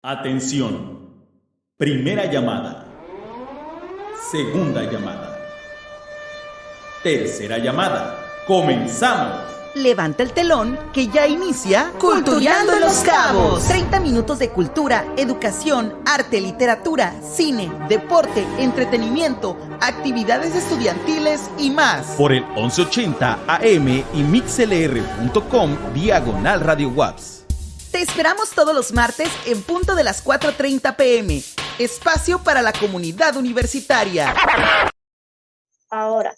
Atención. Primera llamada. Segunda llamada. Tercera llamada. ¡Comenzamos! Levanta el telón que ya inicia Cultureando en los Cabos. 30 minutos de cultura, educación, arte, literatura, cine, deporte, entretenimiento, actividades estudiantiles y más. Por el 1180 AM y mixlr.com/Radio WAPS. Te esperamos todos los martes en punto de las 4:30 p.m. Espacio para la comunidad universitaria. Ahora.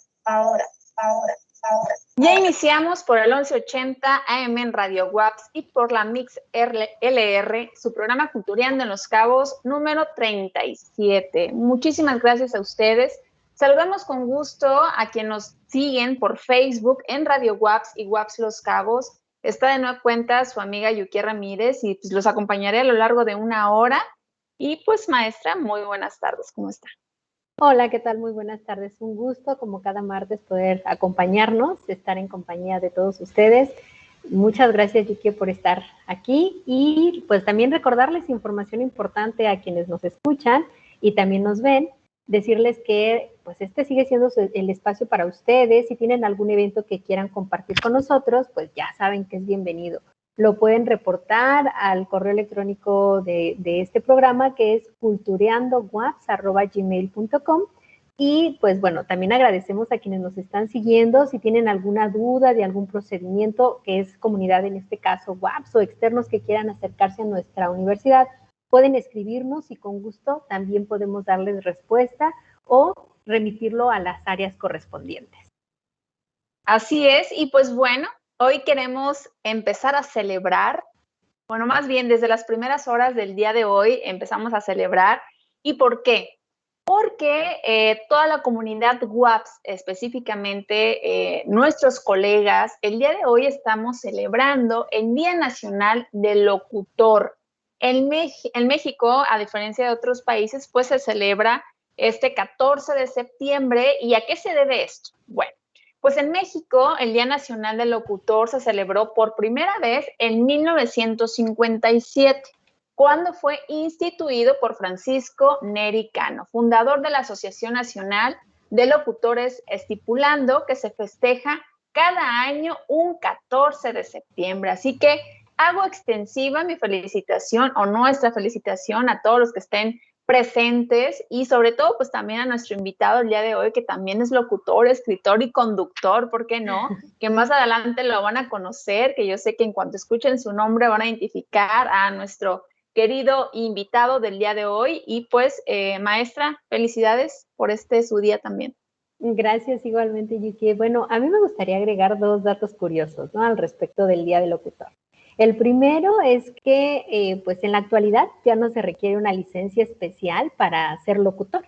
Ya iniciamos por el 1180 AM en Radio WAPS y por la Mix LR, su programa Cultureando en los Cabos número 37. Muchísimas gracias a ustedes. Saludamos con gusto a quienes nos siguen por Facebook en Radio WAPS y WAPS Los Cabos. Está de nueva cuenta su amiga Yuki Ramírez y pues los acompañaré a lo largo de una hora. Y pues maestra, muy buenas tardes, ¿cómo está? Hola, ¿qué tal? Muy buenas tardes. Un gusto, como cada martes, poder acompañarnos, estar en compañía de todos ustedes. Muchas gracias, Yuki, por estar aquí y pues también recordarles información importante a quienes nos escuchan y también nos ven. Decirles que pues este sigue siendo el espacio para ustedes. Si tienen algún evento que quieran compartir con nosotros, pues ya saben que es bienvenido. Lo pueden reportar al correo electrónico de este programa, que es cultureandowaps@gmail.com. Y pues bueno, también agradecemos a quienes nos están siguiendo. Si tienen alguna duda de algún procedimiento, que es comunidad en este caso WAPS, o externos que quieran acercarse a nuestra universidad, pueden escribirnos y con gusto también podemos darles respuesta o remitirlo a las áreas correspondientes. Así es, y pues bueno, hoy queremos empezar a celebrar, bueno, más bien desde las primeras horas del día de hoy empezamos a celebrar. ¿Y por qué? Porque toda la comunidad WAPS, específicamente nuestros colegas, el día de hoy estamos celebrando el Día Nacional del Locutor. En México, a diferencia de otros países, pues se celebra este 14 de septiembre. ¿Y a qué se debe esto? Bueno, pues en México, el Día Nacional del Locutor se celebró por primera vez en 1957, cuando fue instituido por Francisco Neri Cano, fundador de la Asociación Nacional de Locutores, estipulando que se festeja cada año un 14 de septiembre. Así que hago extensiva mi felicitación o nuestra felicitación a todos los que estén presentes y sobre todo pues también a nuestro invitado el día de hoy, que también es locutor, escritor y conductor, ¿por qué no? Que más adelante lo van a conocer, que yo sé que en cuanto escuchen su nombre van a identificar a nuestro querido invitado del día de hoy. Y pues maestra, felicidades por su día también. Gracias igualmente, Yuki. Bueno, a mí me gustaría agregar dos datos curiosos, ¿no?, al respecto del Día del Locutor. El primero es que pues en la actualidad ya no se requiere una licencia especial para ser locutor.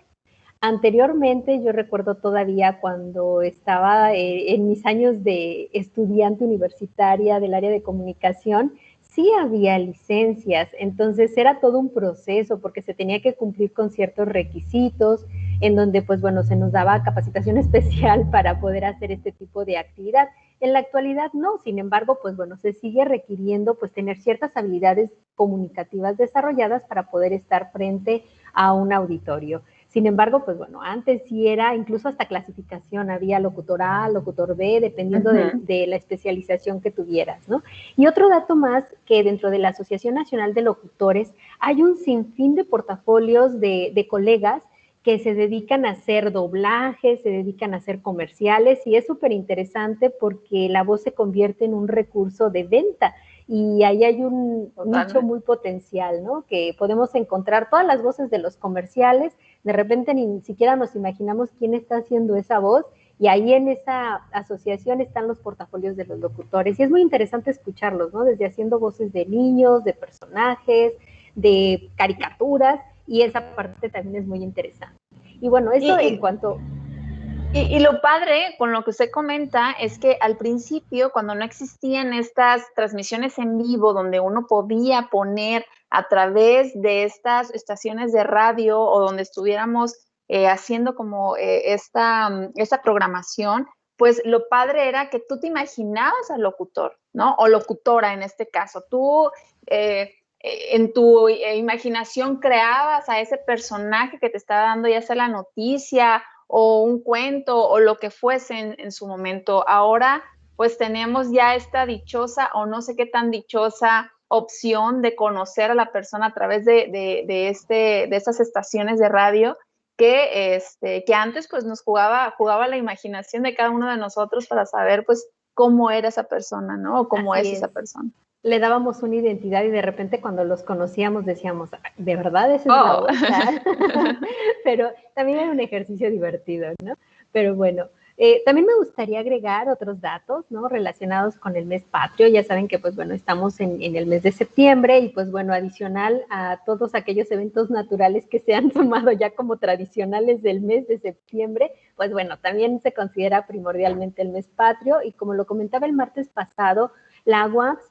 Anteriormente, yo recuerdo todavía cuando estaba en mis años de estudiante universitaria del área de comunicación, sí había licencias, entonces era todo un proceso porque se tenía que cumplir con ciertos requisitos en donde, pues bueno, se nos daba capacitación especial para poder hacer este tipo de actividad. En la actualidad no, sin embargo, pues bueno, se sigue requiriendo pues tener ciertas habilidades comunicativas desarrolladas para poder estar frente a un auditorio. Sin embargo, pues bueno, antes sí era incluso hasta clasificación, había locutor A, locutor B, dependiendo de la especialización que tuvieras, ¿no? Y otro dato más, que dentro de la Asociación Nacional de Locutores hay un sinfín de portafolios de colegas que se dedican a hacer doblajes, se dedican a hacer comerciales, y es súper interesante porque la voz se convierte en un recurso de venta. Y ahí hay un nicho muy potencial, ¿no? Que podemos encontrar todas las voces de los comerciales, de repente ni siquiera nos imaginamos quién está haciendo esa voz, y ahí en esa asociación están los portafolios de los locutores, y es muy interesante escucharlos, ¿no? Desde haciendo voces de niños, de personajes, de caricaturas, y esa parte también es muy interesante. Y bueno, eso en cuanto... Y lo padre con lo que usted comenta es que al principio, cuando no existían estas transmisiones en vivo donde uno podía poner a través de estas estaciones de radio o donde estuviéramos haciendo como esta programación, pues lo padre era que tú te imaginabas al locutor, ¿no? O locutora en este caso. Tú en tu imaginación creabas a ese personaje que te estaba dando ya sea la noticia o un cuento o lo que fuese en su momento. Ahora pues tenemos ya esta dichosa o no sé qué tan dichosa opción de conocer a la persona a través de estas estaciones de radio que antes pues nos jugaba la imaginación de cada uno de nosotros para saber pues cómo era esa persona, ¿no? O cómo es esa persona. Le dábamos una identidad y de repente cuando los conocíamos decíamos, ¿de verdad esa es la Oh. otra? Pero también era un ejercicio divertido, ¿no? Pero bueno, también me gustaría agregar otros datos, ¿no? Relacionados con el mes patrio. Ya saben que, pues bueno, estamos en el mes de septiembre y, pues bueno, adicional a todos aquellos eventos naturales que se han tomado ya como tradicionales del mes de septiembre, pues bueno, también se considera primordialmente el mes patrio y como lo comentaba el martes pasado, la UAPS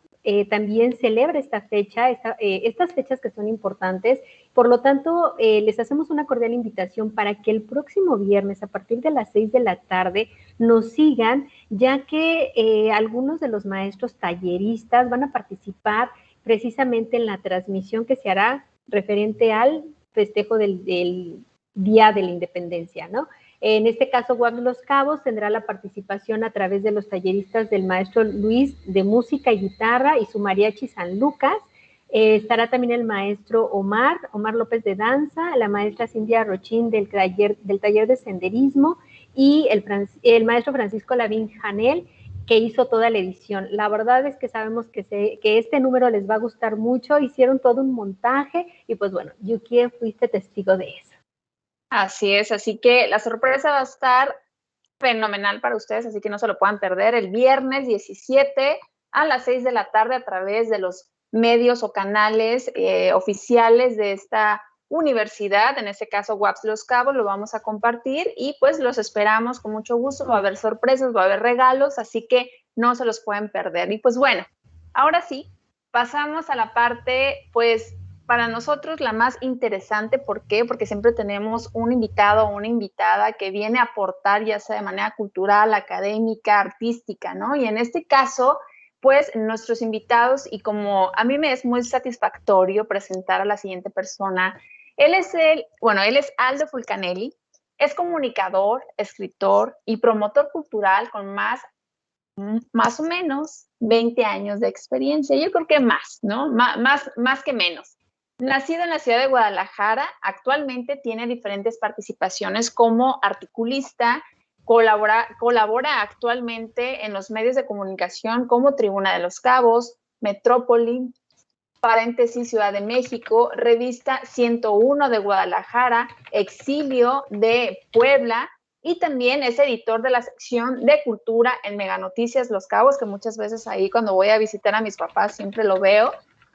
también celebra esta fecha, estas fechas que son importantes. Por lo tanto, les hacemos una cordial invitación para que el próximo viernes, a partir de las 6 de la tarde, nos sigan, ya que algunos de los maestros talleristas van a participar precisamente en la transmisión que se hará referente al festejo del Día de la Independencia, ¿no? En este caso, UAPS Los Cabos tendrá la participación a través de los talleristas del maestro Luis de música y guitarra y su mariachi San Lucas. Estará también el maestro Omar López de danza, la maestra Cintia Rochín del taller de senderismo y el maestro Francisco Lavín Janel, que hizo toda la edición. La verdad es que sabemos que este número les va a gustar mucho, hicieron todo un montaje y pues bueno, Yuki, fuiste testigo de eso. Así es, así que la sorpresa va a estar fenomenal para ustedes, así que no se lo puedan perder el viernes 17 a las 6 de la tarde a través de los medios o canales oficiales de esta universidad, en este caso UAPS Los Cabos, lo vamos a compartir y pues los esperamos con mucho gusto, va a haber sorpresas, va a haber regalos, así que no se los pueden perder. Y pues bueno, ahora sí, pasamos a la parte pues para nosotros la más interesante. ¿Por qué? Porque siempre tenemos un invitado o una invitada que viene a aportar ya sea de manera cultural, académica, artística, ¿no? Y en este caso, pues nuestros invitados, y como a mí me es muy satisfactorio presentar a la siguiente persona, él es Aldo Fulcanelli, es comunicador, escritor y promotor cultural con más o menos 20 años de experiencia. Yo creo que más, ¿no? Más que menos. Nacido en la ciudad de Guadalajara, actualmente tiene diferentes participaciones como articulista, colabora actualmente en los medios de comunicación como Tribuna de los Cabos, Metrópoli, paréntesis Ciudad de México, Revista 101 de Guadalajara, Exilio de Puebla, y también es editor de la sección de cultura en Mega Noticias Los Cabos, que muchas veces ahí cuando voy a visitar a mis papás siempre lo veo.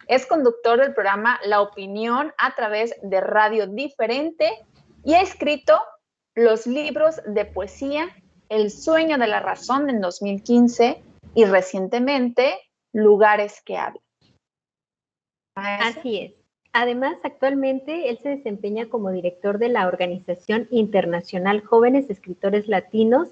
Es conductor del programa La Opinión a través de Radio Diferente y ha escrito los libros de poesía El Sueño de la Razón en 2015 y recientemente Lugares que Hablan. Así es. Además, actualmente él se desempeña como director de la Organización Internacional Jóvenes Escritores Latinos,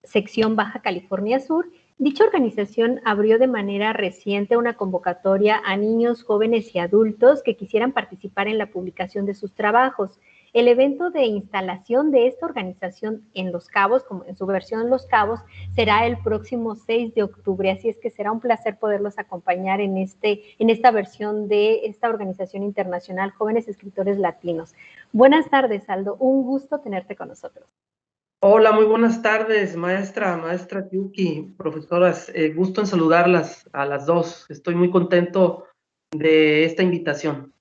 sección Baja California Sur. Dicha organización abrió de manera reciente una convocatoria a niños, jóvenes y adultos que quisieran participar en la publicación de sus trabajos. El evento de instalación de esta organización en Los Cabos, como en su versión Los Cabos, será el próximo 6 de octubre, así es que será un placer poderlos acompañar en esta versión de esta Organización Internacional Jóvenes Escritores Latinos. Buenas tardes, Aldo, un gusto tenerte con nosotros. Hola, muy buenas tardes, maestra Yuki, profesoras. Gusto en saludarlas a las dos. Estoy muy contento de esta invitación.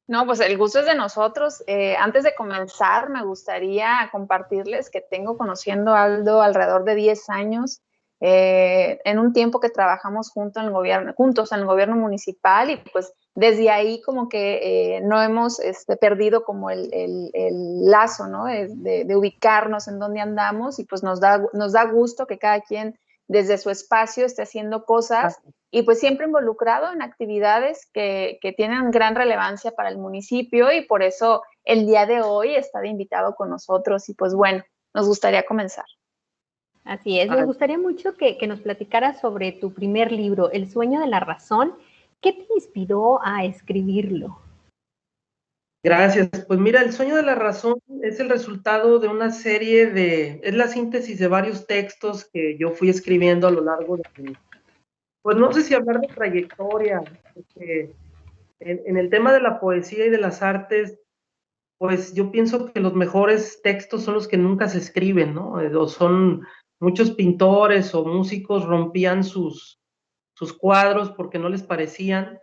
No, pues el gusto es de nosotros. Antes de comenzar, me gustaría compartirles que tengo conociendo a Aldo alrededor de 10 años, en un tiempo que trabajamos juntos en el gobierno municipal, y pues desde ahí como que no hemos perdido como el lazo, ¿no? De ubicarnos en dónde andamos, y pues nos da gusto que cada quien desde su espacio esté haciendo cosas y pues siempre involucrado en actividades que tienen gran relevancia para el municipio, y por eso el día de hoy está de invitado con nosotros. Y pues bueno, nos gustaría comenzar. Así es, nos gustaría mucho que nos platicaras sobre tu primer libro, El Sueño de la Razón, ¿Qué te inspiró a escribirlo? Gracias. Pues mira, El sueño de la razón es el resultado de una serie es la síntesis de varios textos que yo fui escribiendo a lo largo pues no sé si hablar de trayectoria, porque en el tema de la poesía y de las artes, pues yo pienso que los mejores textos son los que nunca se escriben, ¿no? O son muchos pintores o músicos rompían sus cuadros porque no les parecían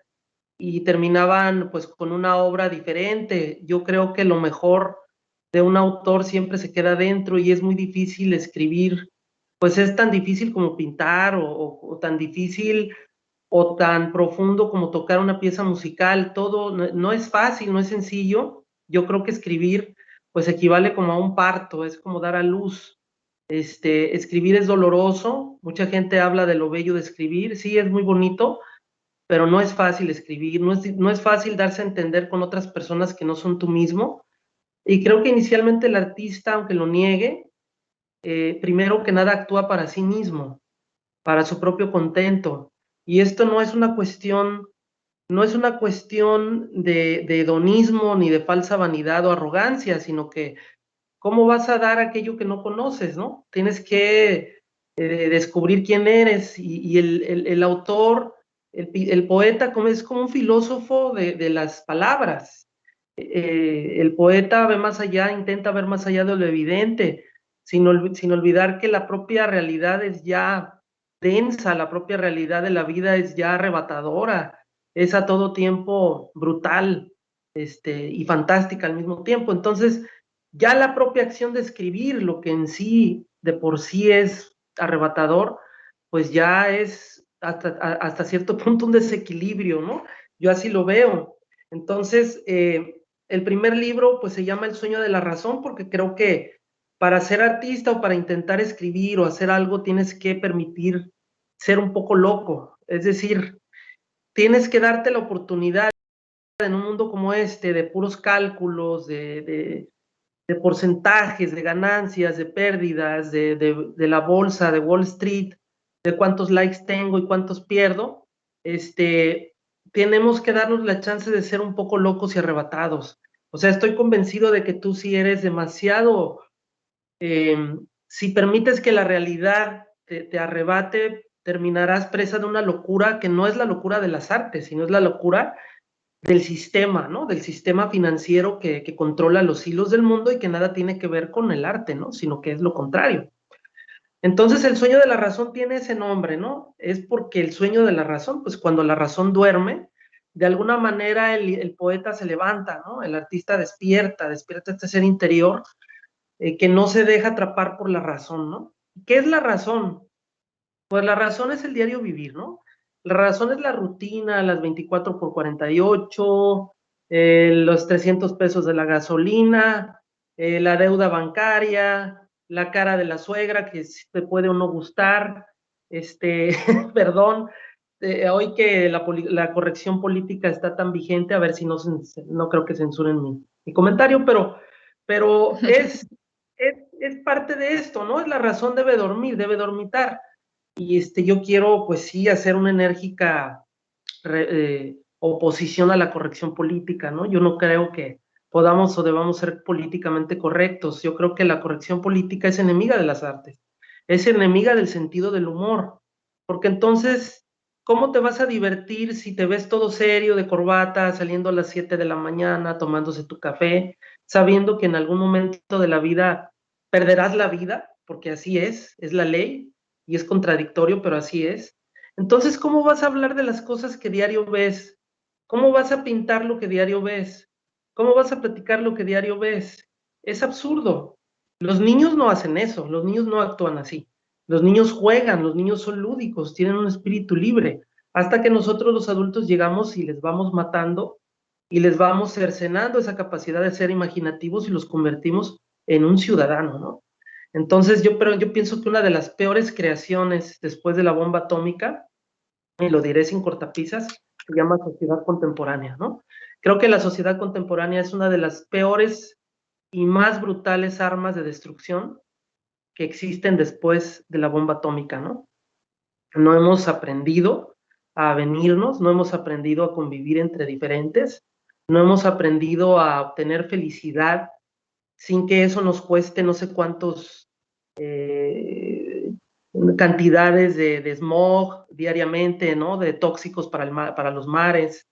y terminaban pues con una obra diferente. Yo creo que lo mejor de un autor siempre se queda dentro y es muy difícil escribir, pues es tan difícil como pintar o tan difícil o tan profundo como tocar una pieza musical, todo no es fácil, no es sencillo. Yo creo que escribir pues equivale como a un parto, es como dar a luz. Escribir es doloroso, mucha gente habla de lo bello de escribir, sí, es muy bonito, pero no es fácil escribir, no es fácil darse a entender con otras personas que no son tú mismo. Y creo que inicialmente el artista, aunque lo niegue, primero que nada actúa para sí mismo, para su propio contento. Y esto no es una cuestión de hedonismo ni de falsa vanidad o arrogancia, sino que ¿cómo vas a dar aquello que no conoces, no? Tienes que descubrir quién eres y el autor, el poeta es como un filósofo de las palabras. El poeta ve más allá, intenta ver más allá de lo evidente, sin olvidar que la propia realidad es ya densa, la propia realidad de la vida es ya arrebatadora, es a todo tiempo brutal, y fantástica al mismo tiempo. Entonces, ya la propia acción de escribir, lo que en sí, de por sí es arrebatador, pues ya es hasta cierto punto un desequilibrio, ¿no? Yo así lo veo. Entonces, el primer libro pues se llama El sueño de la razón, porque creo que para ser artista o para intentar escribir o hacer algo tienes que permitir ser un poco loco, es decir, tienes que darte la oportunidad en un mundo como este de puros cálculos, de porcentajes, de ganancias, de pérdidas, de la bolsa, de Wall Street, de cuántos likes tengo y cuántos pierdo, tenemos que darnos la chance de ser un poco locos y arrebatados. O sea, estoy convencido de que tú sí eres demasiado, si permites que la realidad te arrebate, terminarás presa de una locura que no es la locura de las artes, sino es la locura del sistema, ¿no? Del sistema financiero que controla los hilos del mundo y que nada tiene que ver con el arte, ¿no? Sino que es lo contrario. Entonces, el sueño de la razón tiene ese nombre, ¿no? Es porque el sueño de la razón, pues cuando la razón duerme, de alguna manera el poeta se levanta, ¿no? El artista despierta este ser interior que no se deja atrapar por la razón, ¿no? ¿Qué es la razón? Pues la razón es el diario vivir, ¿no? La razón es la rutina, las 24 por 48, los 300 pesos de la gasolina, la deuda bancaria, la cara de la suegra que te puede o no gustar, perdón, hoy que la corrección política está tan vigente, a ver si no creo que censuren mi comentario, pero es parte de esto, ¿no? Es la razón debe dormir, debe dormitar. Y yo quiero, pues sí, hacer una enérgica oposición a la corrección política, ¿no? Yo no creo que podamos o debamos ser políticamente correctos. Yo creo que la corrección política es enemiga de las artes, es enemiga del sentido del humor, porque entonces, ¿cómo te vas a divertir si te ves todo serio, de corbata, saliendo a las 7 de la mañana, tomándose tu café, sabiendo que en algún momento de la vida perderás la vida, porque así es la ley, y es contradictorio, pero así es. Entonces, ¿cómo vas a hablar de las cosas que diario ves? ¿Cómo vas a pintar lo que diario ves? ¿Cómo vas a platicar lo que diario ves? Es absurdo. Los niños no hacen eso, los niños no actúan así. Los niños juegan, los niños son lúdicos, tienen un espíritu libre, hasta que nosotros los adultos llegamos y les vamos matando y les vamos cercenando esa capacidad de ser imaginativos y los convertimos en un ciudadano, ¿no? Entonces, pero yo pienso que una de las peores creaciones después de la bomba atómica, y lo diré sin cortapisas, se llama sociedad contemporánea, ¿no? Creo que la sociedad contemporánea es una de las peores y más brutales armas de destrucción que existen después de la bomba atómica, ¿no? No hemos aprendido a venirnos, no hemos aprendido a convivir entre diferentes, no hemos aprendido a obtener felicidad sin que eso nos cueste no sé cuántos cantidades de smog diariamente, ¿no? De tóxicos para los mares,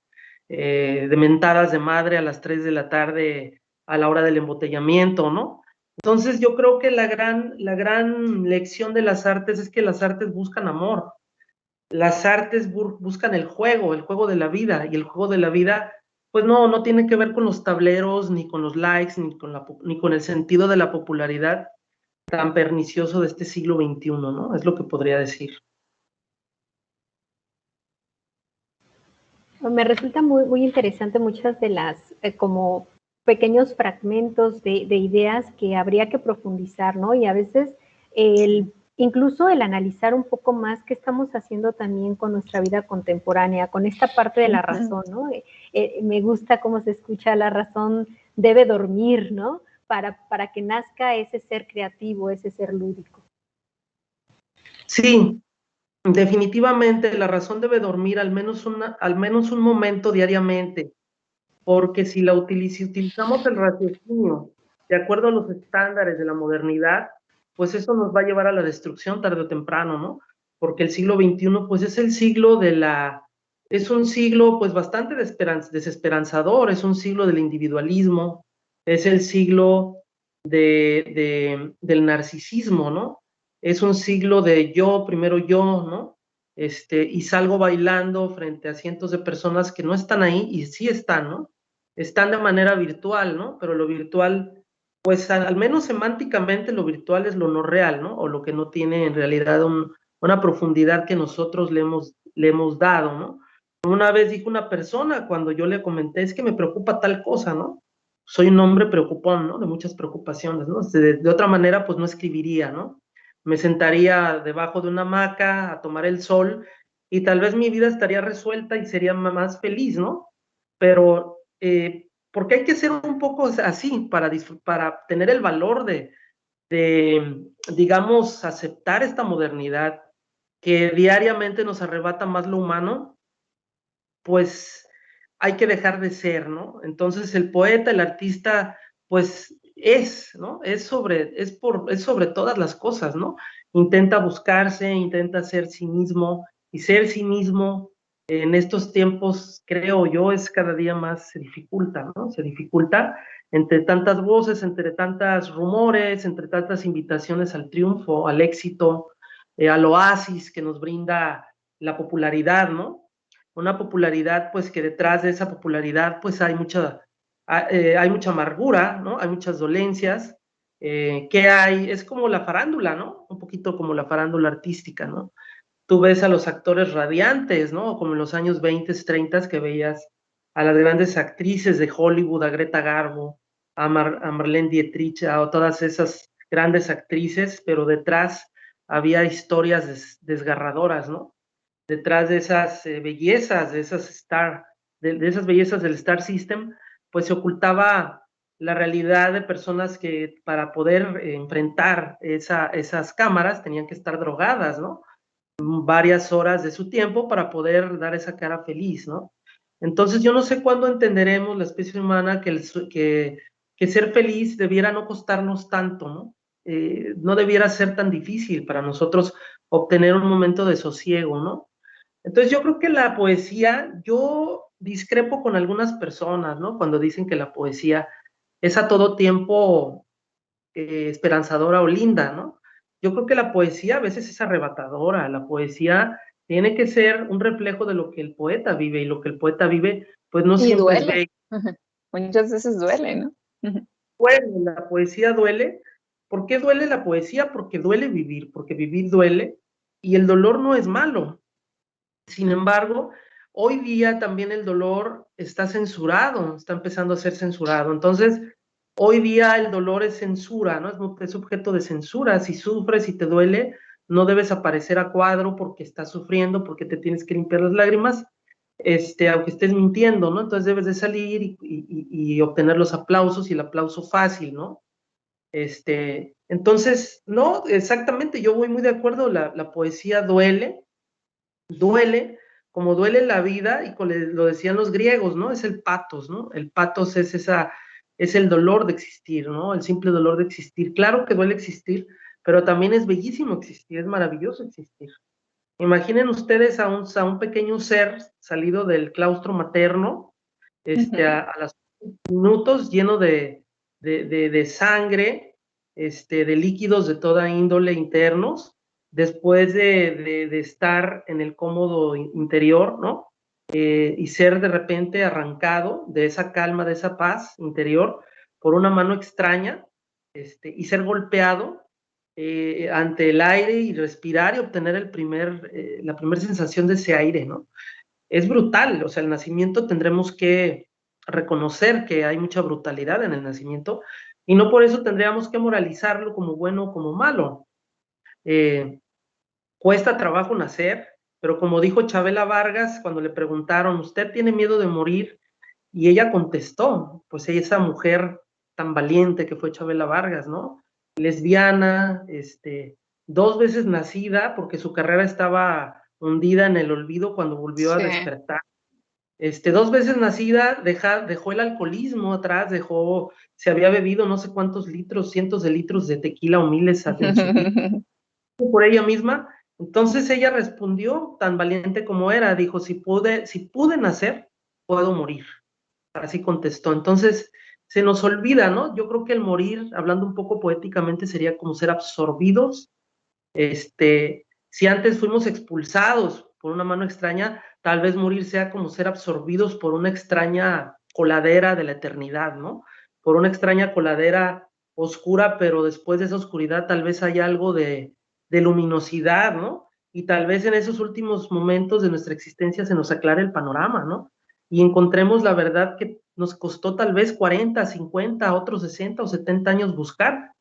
de mentadas de madre a las 3 de la tarde a la hora del embotellamiento, ¿no? Entonces yo creo que la gran lección de las artes es que las artes buscan amor. Las artes buscan el juego de la vida, y el juego de la vida, pues no tiene que ver con los tableros, ni con los likes, ni con el sentido de la popularidad tan pernicioso de este siglo XXI, ¿no? Es lo que podría decir. Me resulta muy, muy interesante muchas de las como pequeños fragmentos de ideas que habría que profundizar, ¿no? Y a veces incluso el analizar un poco más qué estamos haciendo también con nuestra vida contemporánea, con esta parte de la razón, ¿no? Me gusta cómo se escucha la razón debe dormir, ¿no? Para que nazca ese ser creativo, ese ser lúdico. Sí, definitivamente la razón debe dormir al menos un momento diariamente, porque si utilizamos el raciocinio de acuerdo a los estándares de la modernidad, pues eso nos va a llevar a la destrucción tarde o temprano, ¿no? Porque el siglo XXI, pues es el siglo es un siglo pues bastante desesperanzador, es un siglo del individualismo, es el siglo del narcisismo, ¿no? Es un siglo de yo, primero yo, ¿no? Y salgo bailando frente a cientos de personas que no están ahí y sí están, ¿no? Están de manera virtual, ¿no? Pero lo virtual, pues al menos semánticamente lo virtual es lo no real, ¿no? O lo que no tiene en realidad una profundidad que nosotros le hemos dado, ¿no? Una vez dijo una persona cuando yo le comenté, es que me preocupa tal cosa, ¿no? Soy un hombre preocupón, ¿no? De muchas preocupaciones, ¿no? De otra manera, pues no escribiría, ¿no? Me sentaría debajo de una hamaca a tomar el sol y tal vez mi vida estaría resuelta y sería más feliz, ¿no? Pero porque hay que ser un poco así para tener el valor de, digamos, aceptar esta modernidad que diariamente nos arrebata más lo humano, pues hay que dejar de ser, ¿no? Entonces el poeta, el artista, pues ¿no? Es sobre todas las cosas, ¿no? Intenta buscarse, intenta ser sí mismo, y ser sí mismo en estos tiempos, creo yo, es cada día más, se dificulta, ¿no? Se dificulta entre tantas voces, entre tantos rumores, entre tantas invitaciones al triunfo, al éxito, al oasis que nos brinda la popularidad, ¿no? Una popularidad, pues que detrás de esa popularidad, pues hay mucha amargura, ¿no? Hay muchas dolencias, ¿qué hay? Es como la farándula, ¿no? Un poquito como la farándula artística, ¿no? Tú ves a los actores radiantes, ¿no? Como en los años 20, 30 que veías a las grandes actrices de Hollywood, a Greta Garbo, a Marlene Dietrich, a todas esas grandes actrices, pero detrás había historias desgarradoras, ¿no? Detrás de esas bellezas, de esas bellezas del Star System, pues se ocultaba la realidad de personas que para poder enfrentar esas cámaras tenían que estar drogadas, ¿no? Varias horas de su tiempo para poder dar esa cara feliz, ¿no? Entonces yo no sé cuándo entenderemos la especie humana que ser feliz debiera no costarnos tanto, ¿no? No debiera ser tan difícil para nosotros obtener un momento de sosiego, ¿no? Entonces yo creo que la poesía, yo discrepo con algunas personas, ¿no? Cuando dicen que la poesía es a todo tiempo esperanzadora o linda, ¿no? Yo creo que la poesía a veces es arrebatadora, la poesía tiene que ser un reflejo de lo que el poeta vive, y lo que el poeta vive, pues no siempre es bello. Muchas veces duele, ¿no? Bueno, la poesía duele. ¿Por qué duele la poesía? Porque duele vivir, porque vivir duele, y el dolor no es malo. Sin embargo, hoy día también el dolor está censurado, está empezando a ser censurado. Entonces, hoy día el dolor es censura, ¿no? Es objeto de censura. Si sufres y te duele, no debes aparecer a cuadro porque estás sufriendo, porque te tienes que limpiar las lágrimas, aunque estés mintiendo, ¿no? Entonces debes de salir y obtener los aplausos y el aplauso fácil, ¿no? Entonces, no, exactamente, yo voy muy de acuerdo, la poesía duele, como duele la vida, y lo decían los griegos, ¿no? Es el patos, ¿no? El patos es el dolor de existir, ¿no? El simple dolor de existir. Claro que duele existir, pero también es bellísimo existir, es maravilloso existir. Imaginen ustedes a un pequeño ser salido del claustro materno, a los minutos lleno de sangre, de líquidos de toda índole internos, después de estar en el cómodo interior, ¿no? Y ser de repente arrancado de esa calma, de esa paz interior, por una mano extraña, y ser golpeado ante el aire y respirar y obtener la primera sensación de ese aire, ¿no? Es brutal, o sea, el nacimiento tendremos que reconocer que hay mucha brutalidad en el nacimiento y no por eso tendríamos que moralizarlo como bueno o como malo. Cuesta trabajo nacer, pero como dijo Chabela Vargas cuando le preguntaron, ¿usted tiene miedo de morir? Y ella contestó, pues esa mujer tan valiente que fue Chabela Vargas, ¿no? Lesbiana, 2 veces nacida, porque su carrera estaba hundida en el olvido cuando volvió a despertar. 2 veces nacida, dejó el alcoholismo atrás, se había bebido no sé cuántos litros, cientos de litros de tequila o miles en su vida, por ella misma. Entonces ella respondió, tan valiente como era, dijo, si pude nacer, puedo morir. Así contestó. Entonces, se nos olvida, ¿no? Yo creo que el morir, hablando un poco poéticamente, sería como ser absorbidos. Si antes fuimos expulsados por una mano extraña, tal vez morir sea como ser absorbidos por una extraña coladera de la eternidad, ¿no? Por una extraña coladera oscura, pero después de esa oscuridad tal vez hay algo de luminosidad, ¿no? Y tal vez en esos últimos momentos de nuestra existencia se nos aclare el panorama, ¿no? Y encontremos la verdad que nos costó tal vez 40, 50, otros 60 o 70 años buscar.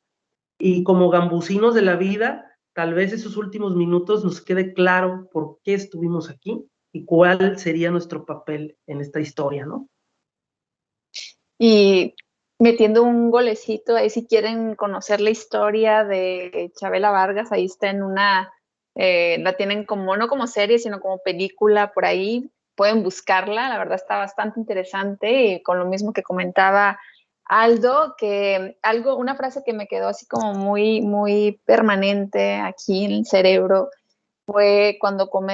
Y como gambusinos de la vida, tal vez esos últimos minutos nos quede claro por qué estuvimos aquí y cuál sería nuestro papel en esta historia, ¿no? Y metiendo un golecito, ahí si quieren conocer la historia de Chabela Vargas, ahí está la tienen como, no como serie, sino como película por ahí, pueden buscarla, la verdad está bastante interesante, y con lo mismo que comentaba Aldo, una frase que me quedó así como muy, muy permanente aquí en el cerebro, fue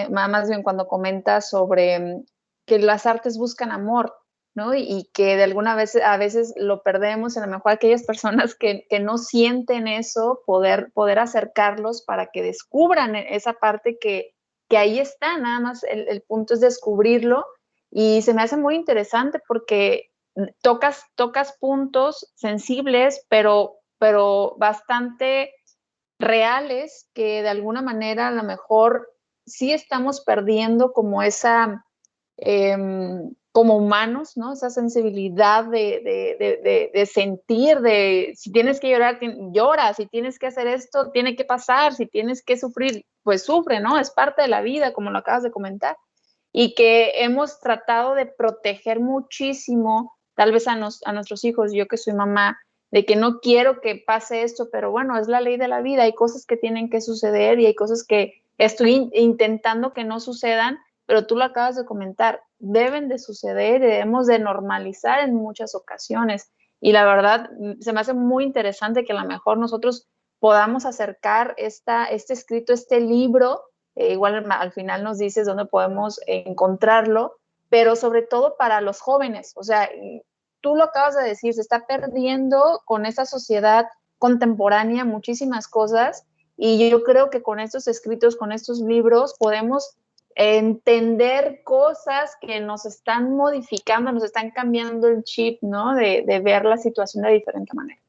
más bien cuando comenta sobre que las artes buscan amor, ¿no? Y que de alguna vez a veces lo perdemos, a lo mejor aquellas personas que no sienten eso, poder acercarlos para que descubran esa parte que ahí está, nada más el punto es descubrirlo, y se me hace muy interesante porque tocas puntos sensibles, pero bastante reales, que de alguna manera a lo mejor sí estamos perdiendo como como humanos, ¿no? Esa sensibilidad de sentir, de si tienes que llorar, llora, si tienes que hacer esto, tiene que pasar, si tienes que sufrir, pues sufre, ¿no? Es parte de la vida, como lo acabas de comentar. Y que hemos tratado de proteger muchísimo, tal vez a nuestros hijos, yo que soy mamá, de que no quiero que pase esto, pero bueno, es la ley de la vida, hay cosas que tienen que suceder y hay cosas que estoy intentando que no sucedan, pero tú lo acabas de comentar, deben de suceder y debemos de normalizar en muchas ocasiones. Y la verdad, se me hace muy interesante que a lo mejor nosotros podamos acercar este escrito, este libro, igual al final nos dices dónde podemos encontrarlo, pero sobre todo para los jóvenes, o sea, tú lo acabas de decir, se está perdiendo con esta sociedad contemporánea muchísimas cosas, y yo creo que con estos escritos, con estos libros, podemos entender cosas que nos están modificando, nos están cambiando el chip, ¿no? De ver la situación de diferente manera.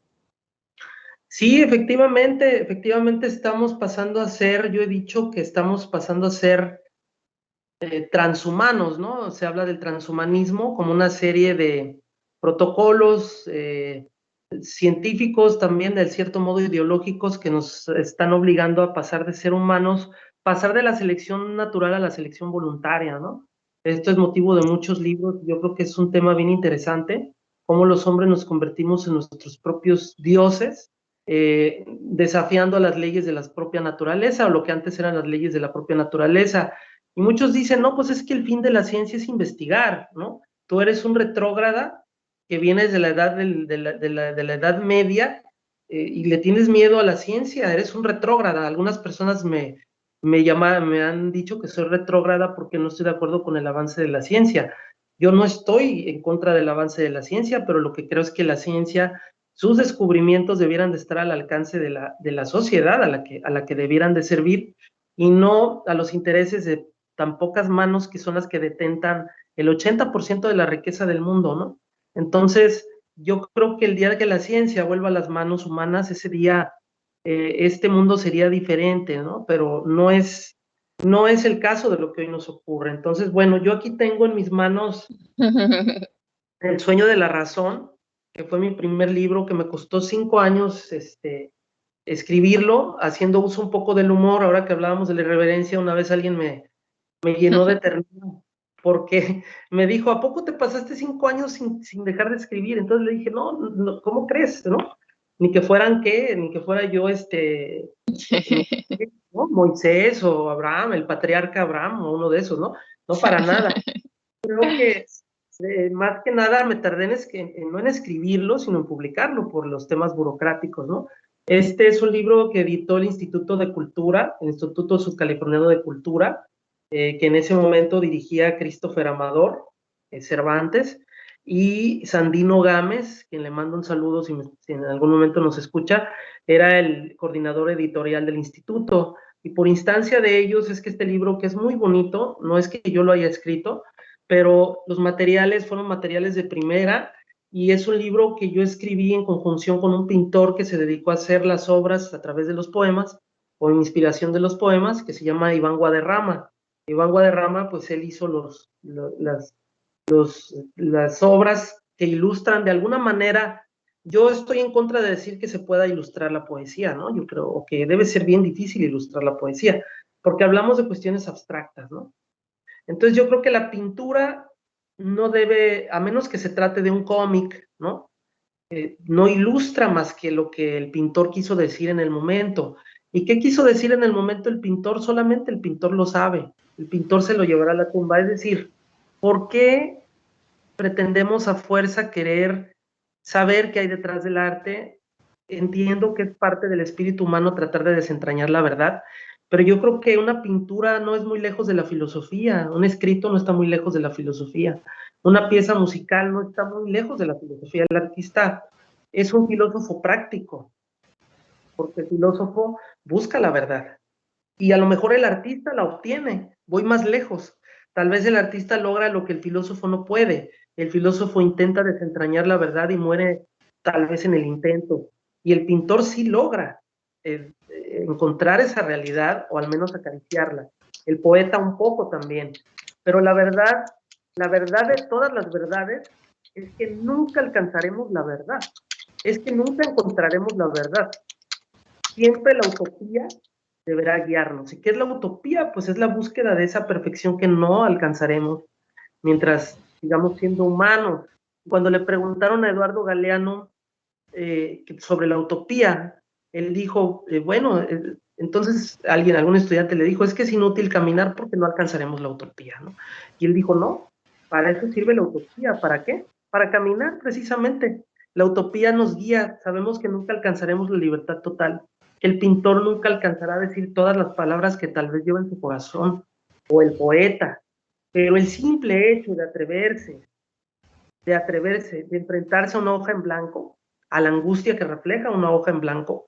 Sí, efectivamente estamos pasando a ser, yo he dicho que estamos pasando a ser transhumanos, ¿no? Se habla del transhumanismo como una serie de protocolos científicos, también de cierto modo ideológicos, que nos están obligando a pasar de ser humanos, pasar de la selección natural a la selección voluntaria, ¿no? Esto es motivo de muchos libros, yo creo que es un tema bien interesante, cómo los hombres nos convertimos en nuestros propios dioses, desafiando a las leyes de la propia naturaleza, o lo que antes eran las leyes de la propia naturaleza. Y muchos dicen, no, pues es que el fin de la ciencia es investigar, ¿no? Tú eres un retrógrada que vienes de la edad, de la Edad Media y le tienes miedo a la ciencia, eres un retrógrada. Algunas personas me han dicho que soy retrógrada porque no estoy de acuerdo con el avance de la ciencia. Yo no estoy en contra del avance de la ciencia, pero lo que creo es que la ciencia, sus descubrimientos debieran de estar al alcance de la sociedad a la que debieran de servir y no a los intereses de tan pocas manos que son las que detentan el 80% de la riqueza del mundo, ¿no? Entonces, yo creo que el día que la ciencia vuelva a las manos humanas, ese día este mundo sería diferente, ¿no? Pero no es el caso de lo que hoy nos ocurre. Entonces, bueno, yo aquí tengo en mis manos El sueño de la razón, que fue mi primer libro, que me costó 5 años escribirlo, haciendo uso un poco del humor. Ahora que hablábamos de la irreverencia, una vez alguien me llenó de ternura, porque me dijo, ¿a poco te pasaste 5 años sin dejar de escribir? Entonces le dije, no, ¿cómo crees? ¿No? Ni que fuera yo, ¿no? Moisés o Abraham, el patriarca Abraham, o uno de esos, ¿no? No, para nada. Creo que más que nada me tardé no en escribirlo, sino en publicarlo por los temas burocráticos, ¿no? Este es un libro que editó el Instituto de Cultura, el Instituto Subcaliforniano de Cultura, que en ese momento dirigía Christopher Amador Cervantes, y Sandino Gámez, quien le mando un saludo si en algún momento nos escucha, era el coordinador editorial del instituto, y por instancia de ellos es que este libro, que es muy bonito, no es que yo lo haya escrito, pero los materiales fueron materiales de primera, y es un libro que yo escribí en conjunción con un pintor que se dedicó a hacer las obras a través de los poemas, o inspiración de los poemas, que se llama Iván Guadarrama. Iván Guadarrama, pues él hizo las obras que ilustran de alguna manera. Yo estoy en contra de decir que se pueda ilustrar la poesía, ¿no? Yo creo que debe ser bien difícil ilustrar la poesía, porque hablamos de cuestiones abstractas, ¿no? Entonces yo creo que la pintura no debe, a menos que se trate de un cómic, ¿no? No ilustra más que lo que el pintor quiso decir en el momento. ¿Y qué quiso decir en el momento el pintor? Solamente el pintor lo sabe. El pintor se lo llevará a la tumba. Es decir, ¿por qué pretendemos a fuerza querer saber qué hay detrás del arte? Entiendo que es parte del espíritu humano tratar de desentrañar la verdad, pero yo creo que una pintura no es muy lejos de la filosofía, un escrito no está muy lejos de la filosofía, una pieza musical no está muy lejos de la filosofía. El artista es un filósofo práctico, porque el filósofo busca la verdad, y a lo mejor el artista la obtiene. Voy más lejos, tal vez el artista logra lo que el filósofo no puede. El filósofo intenta desentrañar la verdad y muere tal vez en el intento, y el pintor sí logra encontrar esa realidad, o al menos acariciarla. El poeta un poco también, pero la verdad de todas las verdades es que nunca alcanzaremos la verdad, es que nunca encontraremos la verdad. Siempre la utopía deberá guiarnos. ¿Y qué es la utopía? Pues es la búsqueda de esa perfección que no alcanzaremos mientras sigamos siendo humanos. Cuando le preguntaron a Eduardo Galeano sobre la utopía, él dijo, bueno, entonces algún estudiante le dijo, es que es inútil caminar porque no alcanzaremos la utopía, ¿no? Y él dijo, no, para eso sirve la utopía. ¿Para qué? Para caminar, precisamente. La utopía nos guía. Sabemos que nunca alcanzaremos la libertad total. El pintor nunca alcanzará a decir todas las palabras que tal vez lleva en su corazón, o el poeta, pero el simple hecho de atreverse, de enfrentarse a una hoja en blanco, a la angustia que refleja una hoja en blanco,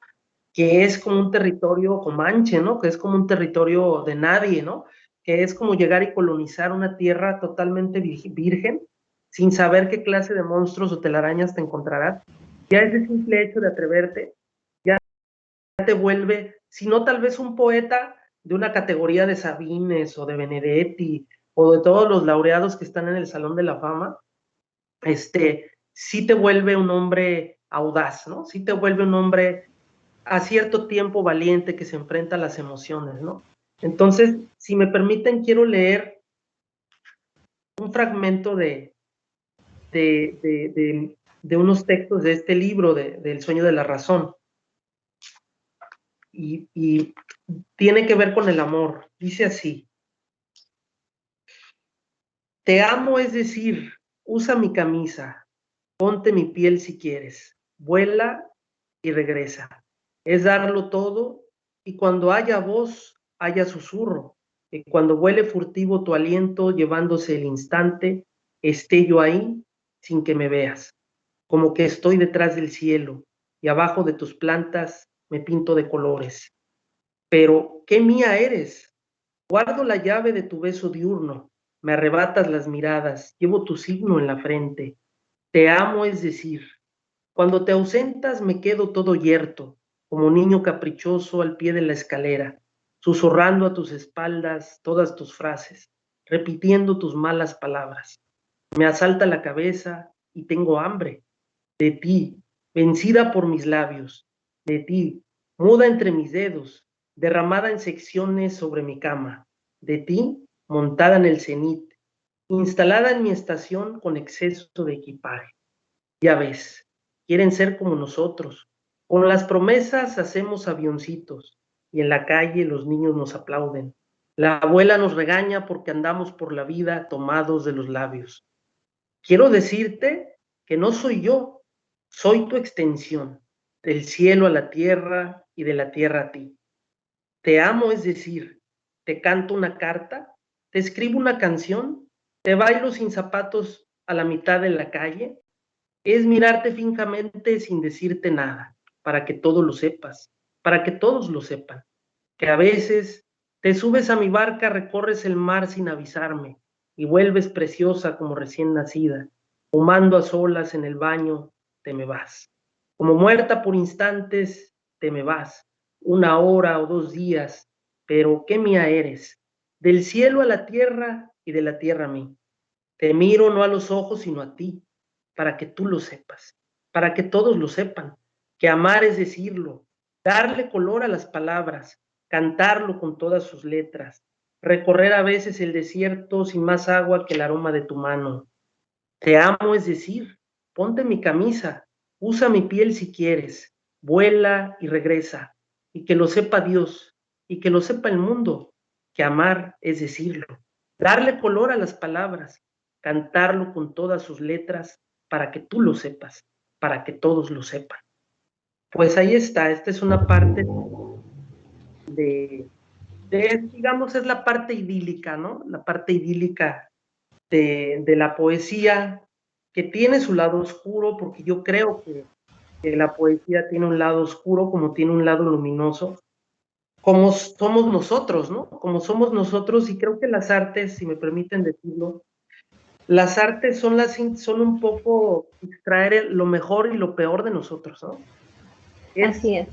que es como un territorio comanche, ¿no? Que es como un territorio de nadie, ¿no? Que es como llegar y colonizar una tierra totalmente virgen, sin saber qué clase de monstruos o telarañas te encontrarás. Ya ese simple hecho de atreverte, ya te vuelve, si no tal vez un poeta de una categoría de Sabines o de Benedetti, o de todos los laureados que están en el Salón de la Fama, sí te vuelve un hombre audaz, ¿no? Sí te vuelve un hombre a cierto tiempo valiente que se enfrenta a las emociones, ¿no? Entonces, si me permiten, quiero leer un fragmento de unos textos de este libro, del Sueño de la Razón, y tiene que ver con el amor. Dice así: Te amo, es decir, usa mi camisa, ponte mi piel si quieres, vuela y regresa. Es darlo todo y cuando haya voz, haya susurro. Y cuando vuele furtivo tu aliento llevándose el instante, esté yo ahí sin que me veas. Como que estoy detrás del cielo y abajo de tus plantas me pinto de colores. Pero, ¿qué mía eres? Guardo la llave de tu beso diurno, me arrebatas las miradas, llevo tu signo en la frente. Te amo, es decir, cuando te ausentas me quedo todo yerto, como niño caprichoso al pie de la escalera, susurrando a tus espaldas todas tus frases, repitiendo tus malas palabras. Me asalta la cabeza y tengo hambre. De ti, vencida por mis labios, de ti, muda entre mis dedos, derramada en secciones sobre mi cama, de ti, montada en el cenit, instalada en mi estación con exceso de equipaje. Ya ves, quieren ser como nosotros. Con las promesas hacemos avioncitos y en la calle los niños nos aplauden. La abuela nos regaña porque andamos por la vida tomados de los labios. Quiero decirte que no soy yo, soy tu extensión, del cielo a la tierra y de la tierra a ti. Te amo, es decir, te canto una carta, te escribo una canción, te bailo sin zapatos a la mitad de la calle, es mirarte fijamente sin decirte nada, para que todo lo sepas, para que todos lo sepan, que a veces te subes a mi barca, recorres el mar sin avisarme y vuelves preciosa como recién nacida, fumando a solas en el baño, te me vas. Como muerta por instantes, te me vas, 1 hora o 2 días, pero qué mía eres, del cielo a la tierra y de la tierra a mí. Te miro no a los ojos, sino a ti, para que tú lo sepas, para que todos lo sepan, que amar es decirlo, darle color a las palabras, cantarlo con todas sus letras, recorrer a veces el desierto sin más agua que el aroma de tu mano. Te amo, es decir, ponte mi camisa, usa mi piel si quieres, vuela y regresa, y que lo sepa Dios, y que lo sepa el mundo, que amar es decirlo, darle color a las palabras, cantarlo con todas sus letras, para que tú lo sepas, para que todos lo sepan. Pues ahí está, esta es una parte digamos, es la parte idílica, ¿no? La parte idílica de la poesía, que tiene su lado oscuro, porque yo creo que la poesía tiene un lado oscuro como tiene un lado luminoso, como somos nosotros, ¿no? Como somos nosotros, y creo que las artes, si me permiten decirlo, las artes son un poco extraer lo mejor y lo peor de nosotros, ¿no? Así es.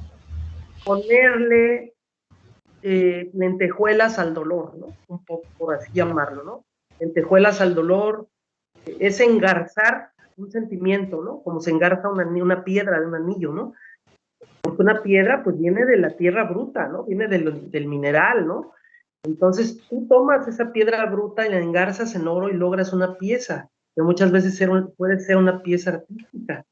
Ponerle lentejuelas al dolor, ¿no? Un poco por así llamarlo, ¿no? Lentejuelas al dolor, es engarzar un sentimiento, ¿no? Como se engarza una piedra de un anillo, ¿no? Porque una piedra pues viene de la tierra bruta, ¿no? Viene del mineral, ¿no? Entonces tú tomas esa piedra bruta y la engarzas en oro y logras una pieza, que muchas veces puede ser una pieza artística.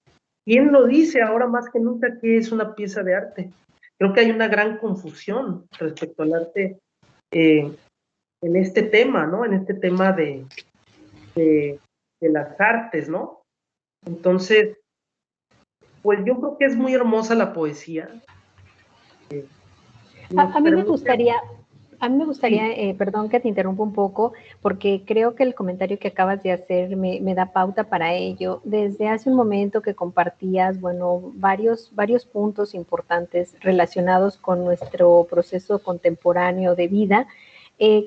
¿Quién lo dice ahora más que nunca que es una pieza de arte? Creo que hay una gran confusión respecto al arte en este tema, ¿no? En este tema de las artes, ¿no? Entonces, pues yo creo que es muy hermosa la poesía. A mí me gustaría, sí. Perdón que te interrumpa un poco, porque creo que el comentario que acabas de hacer me da pauta para ello. Desde hace un momento que compartías, bueno, varios puntos importantes relacionados con nuestro proceso contemporáneo de vida.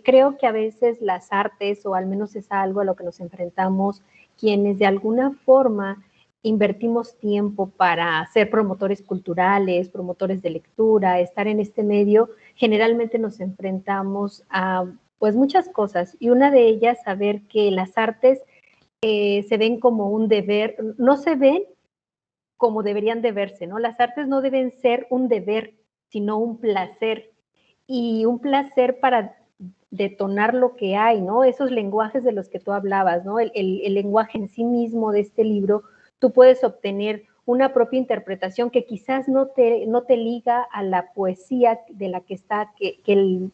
Creo que a veces las artes, o al menos es algo a lo que nos enfrentamos, quienes de alguna forma invertimos tiempo para ser promotores culturales, promotores de lectura, estar en este medio, generalmente nos enfrentamos a pues muchas cosas, y una de ellas saber que las artes se ven como un deber, no se ven como deberían de verse, ¿no? Las artes no deben ser un deber, sino un placer, y un placer para detonar lo que hay, ¿no? Esos lenguajes de los que tú hablabas, ¿no? El lenguaje en sí mismo de este libro, tú puedes obtener una propia interpretación que quizás no te liga a la poesía de la que está, que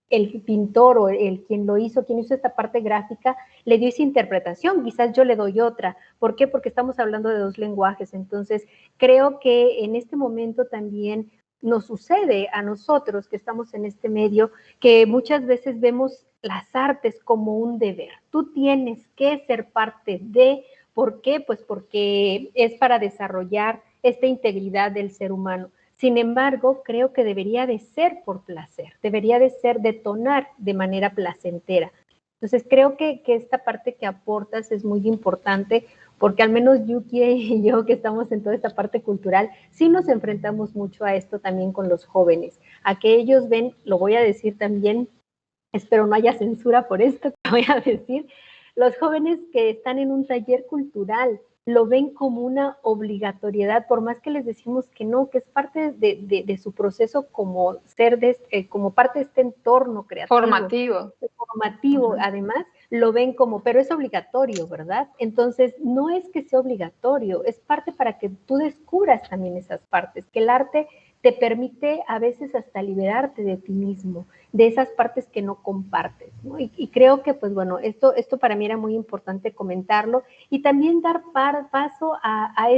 el pintor o quien lo hizo, quien hizo esta parte gráfica, le dio esa interpretación, quizás yo le doy otra. ¿Por qué? Porque estamos hablando de dos lenguajes. Entonces, creo que en este momento también nos sucede a nosotros que estamos en este medio, que muchas veces vemos las artes como un deber. Tú tienes que ser parte de, ¿por qué? Pues porque es para desarrollar esta integridad del ser humano. Sin embargo, creo que debería de ser por placer, debería de ser detonar de manera placentera. Entonces, creo que esta parte que aportas es muy importante porque al menos Yuki y yo que estamos en toda esta parte cultural, sí nos enfrentamos mucho a esto también con los jóvenes, a que ellos ven, lo voy a decir también, espero no haya censura por esto que voy a decir, los jóvenes que están en un taller cultural lo ven como una obligatoriedad, por más que les decimos que no, que es parte de su proceso como ser, como parte de este entorno creativo. Formativo, además, lo ven como, pero es obligatorio, ¿verdad? Entonces, no es que sea obligatorio, es parte para que tú descubras también esas partes, que el arte te permite a veces hasta liberarte de ti mismo, de esas partes que no compartes, ¿no? Y creo que, pues bueno, esto para mí era muy importante comentarlo y también dar paso a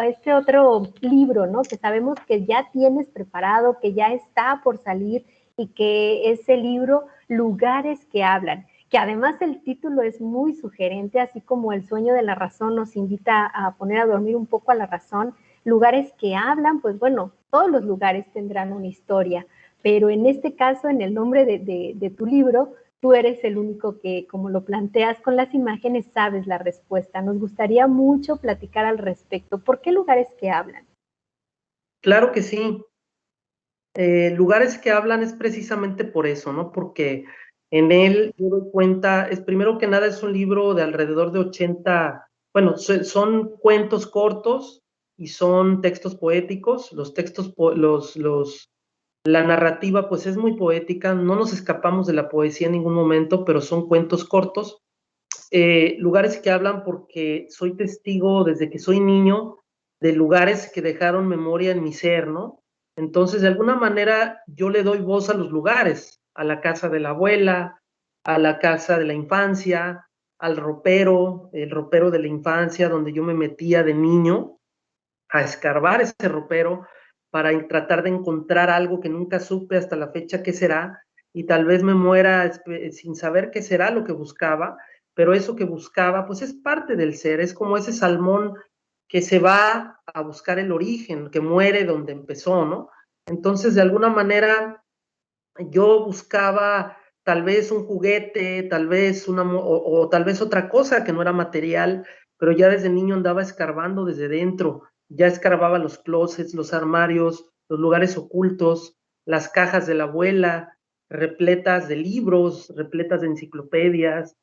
este otro libro, ¿no? Que sabemos que ya tienes preparado, que ya está por salir y que es el libro Lugares que hablan, que además el título es muy sugerente, así como El sueño de la razón nos invita a poner a dormir un poco a la razón. Lugares que hablan, pues bueno, todos los lugares tendrán una historia, pero en este caso, en el nombre de tu libro, tú eres el único que, como lo planteas con las imágenes, sabes la respuesta. Nos gustaría mucho platicar al respecto. ¿Por qué lugares que hablan? Claro que sí. Lugares que hablan es precisamente por eso, ¿no? Porque en él yo doy cuenta, primero que nada es un libro de alrededor de 80, bueno, son cuentos cortos y son textos poéticos. Los textos, la narrativa pues es muy poética, no nos escapamos de la poesía en ningún momento, pero son cuentos cortos. Lugares que hablan porque soy testigo desde que soy niño de lugares que dejaron memoria en mi ser, ¿no? Entonces, de alguna manera, yo le doy voz a los lugares, a la casa de la abuela, a la casa de la infancia, al ropero, el ropero de la infancia, donde yo me metía de niño a escarbar ese ropero para tratar de encontrar algo que nunca supe hasta la fecha qué será, y tal vez me muera sin saber qué será lo que buscaba, pero eso que buscaba, pues es parte del ser, es como ese salmón que se va a buscar el origen, que muere donde empezó, ¿no? Entonces, de alguna manera, yo buscaba tal vez un juguete, tal vez o tal vez otra cosa que no era material, pero ya desde niño andaba escarbando desde dentro, ya escarbaba los closets, los armarios, los lugares ocultos, las cajas de la abuela, repletas de libros, repletas de enciclopedias,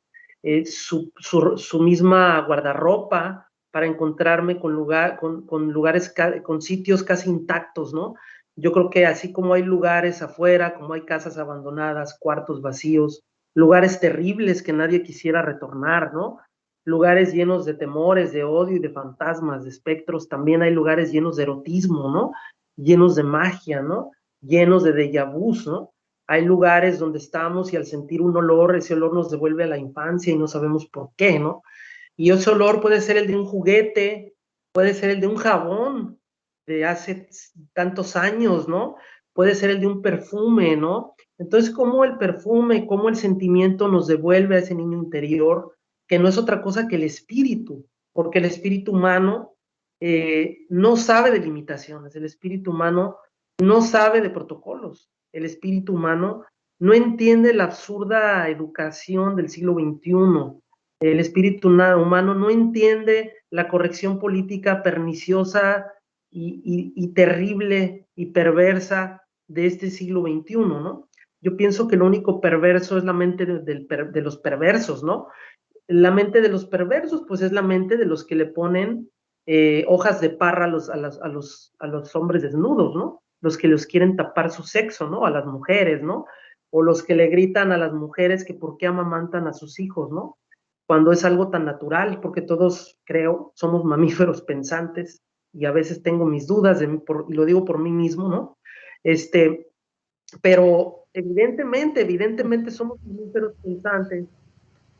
su misma guardarropa para encontrarme con lugares, con sitios casi intactos, ¿no? Yo creo que así como hay lugares afuera, como hay casas abandonadas, cuartos vacíos, lugares terribles que nadie quisiera retornar, ¿no? Lugares llenos de temores, de odio y de fantasmas, de espectros, también hay lugares llenos de erotismo, ¿no? Llenos de magia, ¿no? Llenos de déjà vus, ¿no? Hay lugares donde estamos y al sentir un olor, ese olor nos devuelve a la infancia y no sabemos por qué, ¿no? Y ese olor puede ser el de un juguete, puede ser el de un jabón de hace tantos años, ¿no? Puede ser el de un perfume, ¿no? Entonces, cómo el perfume, cómo el sentimiento nos devuelve a ese niño interior, que no es otra cosa que el espíritu, porque el espíritu humano no sabe de limitaciones, el espíritu humano no sabe de protocolos, el espíritu humano no entiende la absurda educación del siglo XXI. El espíritu humano no entiende la corrección política perniciosa y terrible y perversa de este siglo XXI, ¿no? Yo pienso que lo único perverso es la mente de los perversos, ¿no? La mente de los perversos, pues es la mente de los que le ponen hojas de parra a los hombres desnudos, ¿no? Los que los quieren tapar su sexo, ¿no? A las mujeres, ¿no? O los que le gritan a las mujeres que por qué amamantan a sus hijos, ¿no? Cuando es algo tan natural, porque todos, creo, somos mamíferos pensantes y a veces tengo mis dudas, y lo digo por mí mismo, ¿no? Pero evidentemente somos mamíferos pensantes,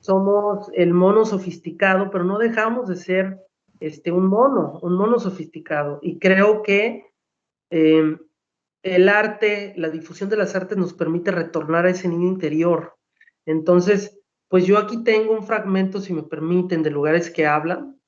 somos el mono sofisticado, pero no dejamos de ser un mono sofisticado. Y creo que el arte, la difusión de las artes nos permite retornar a ese niño interior. Entonces, pues yo aquí tengo un fragmento, si me permiten, de Lugares que hablan,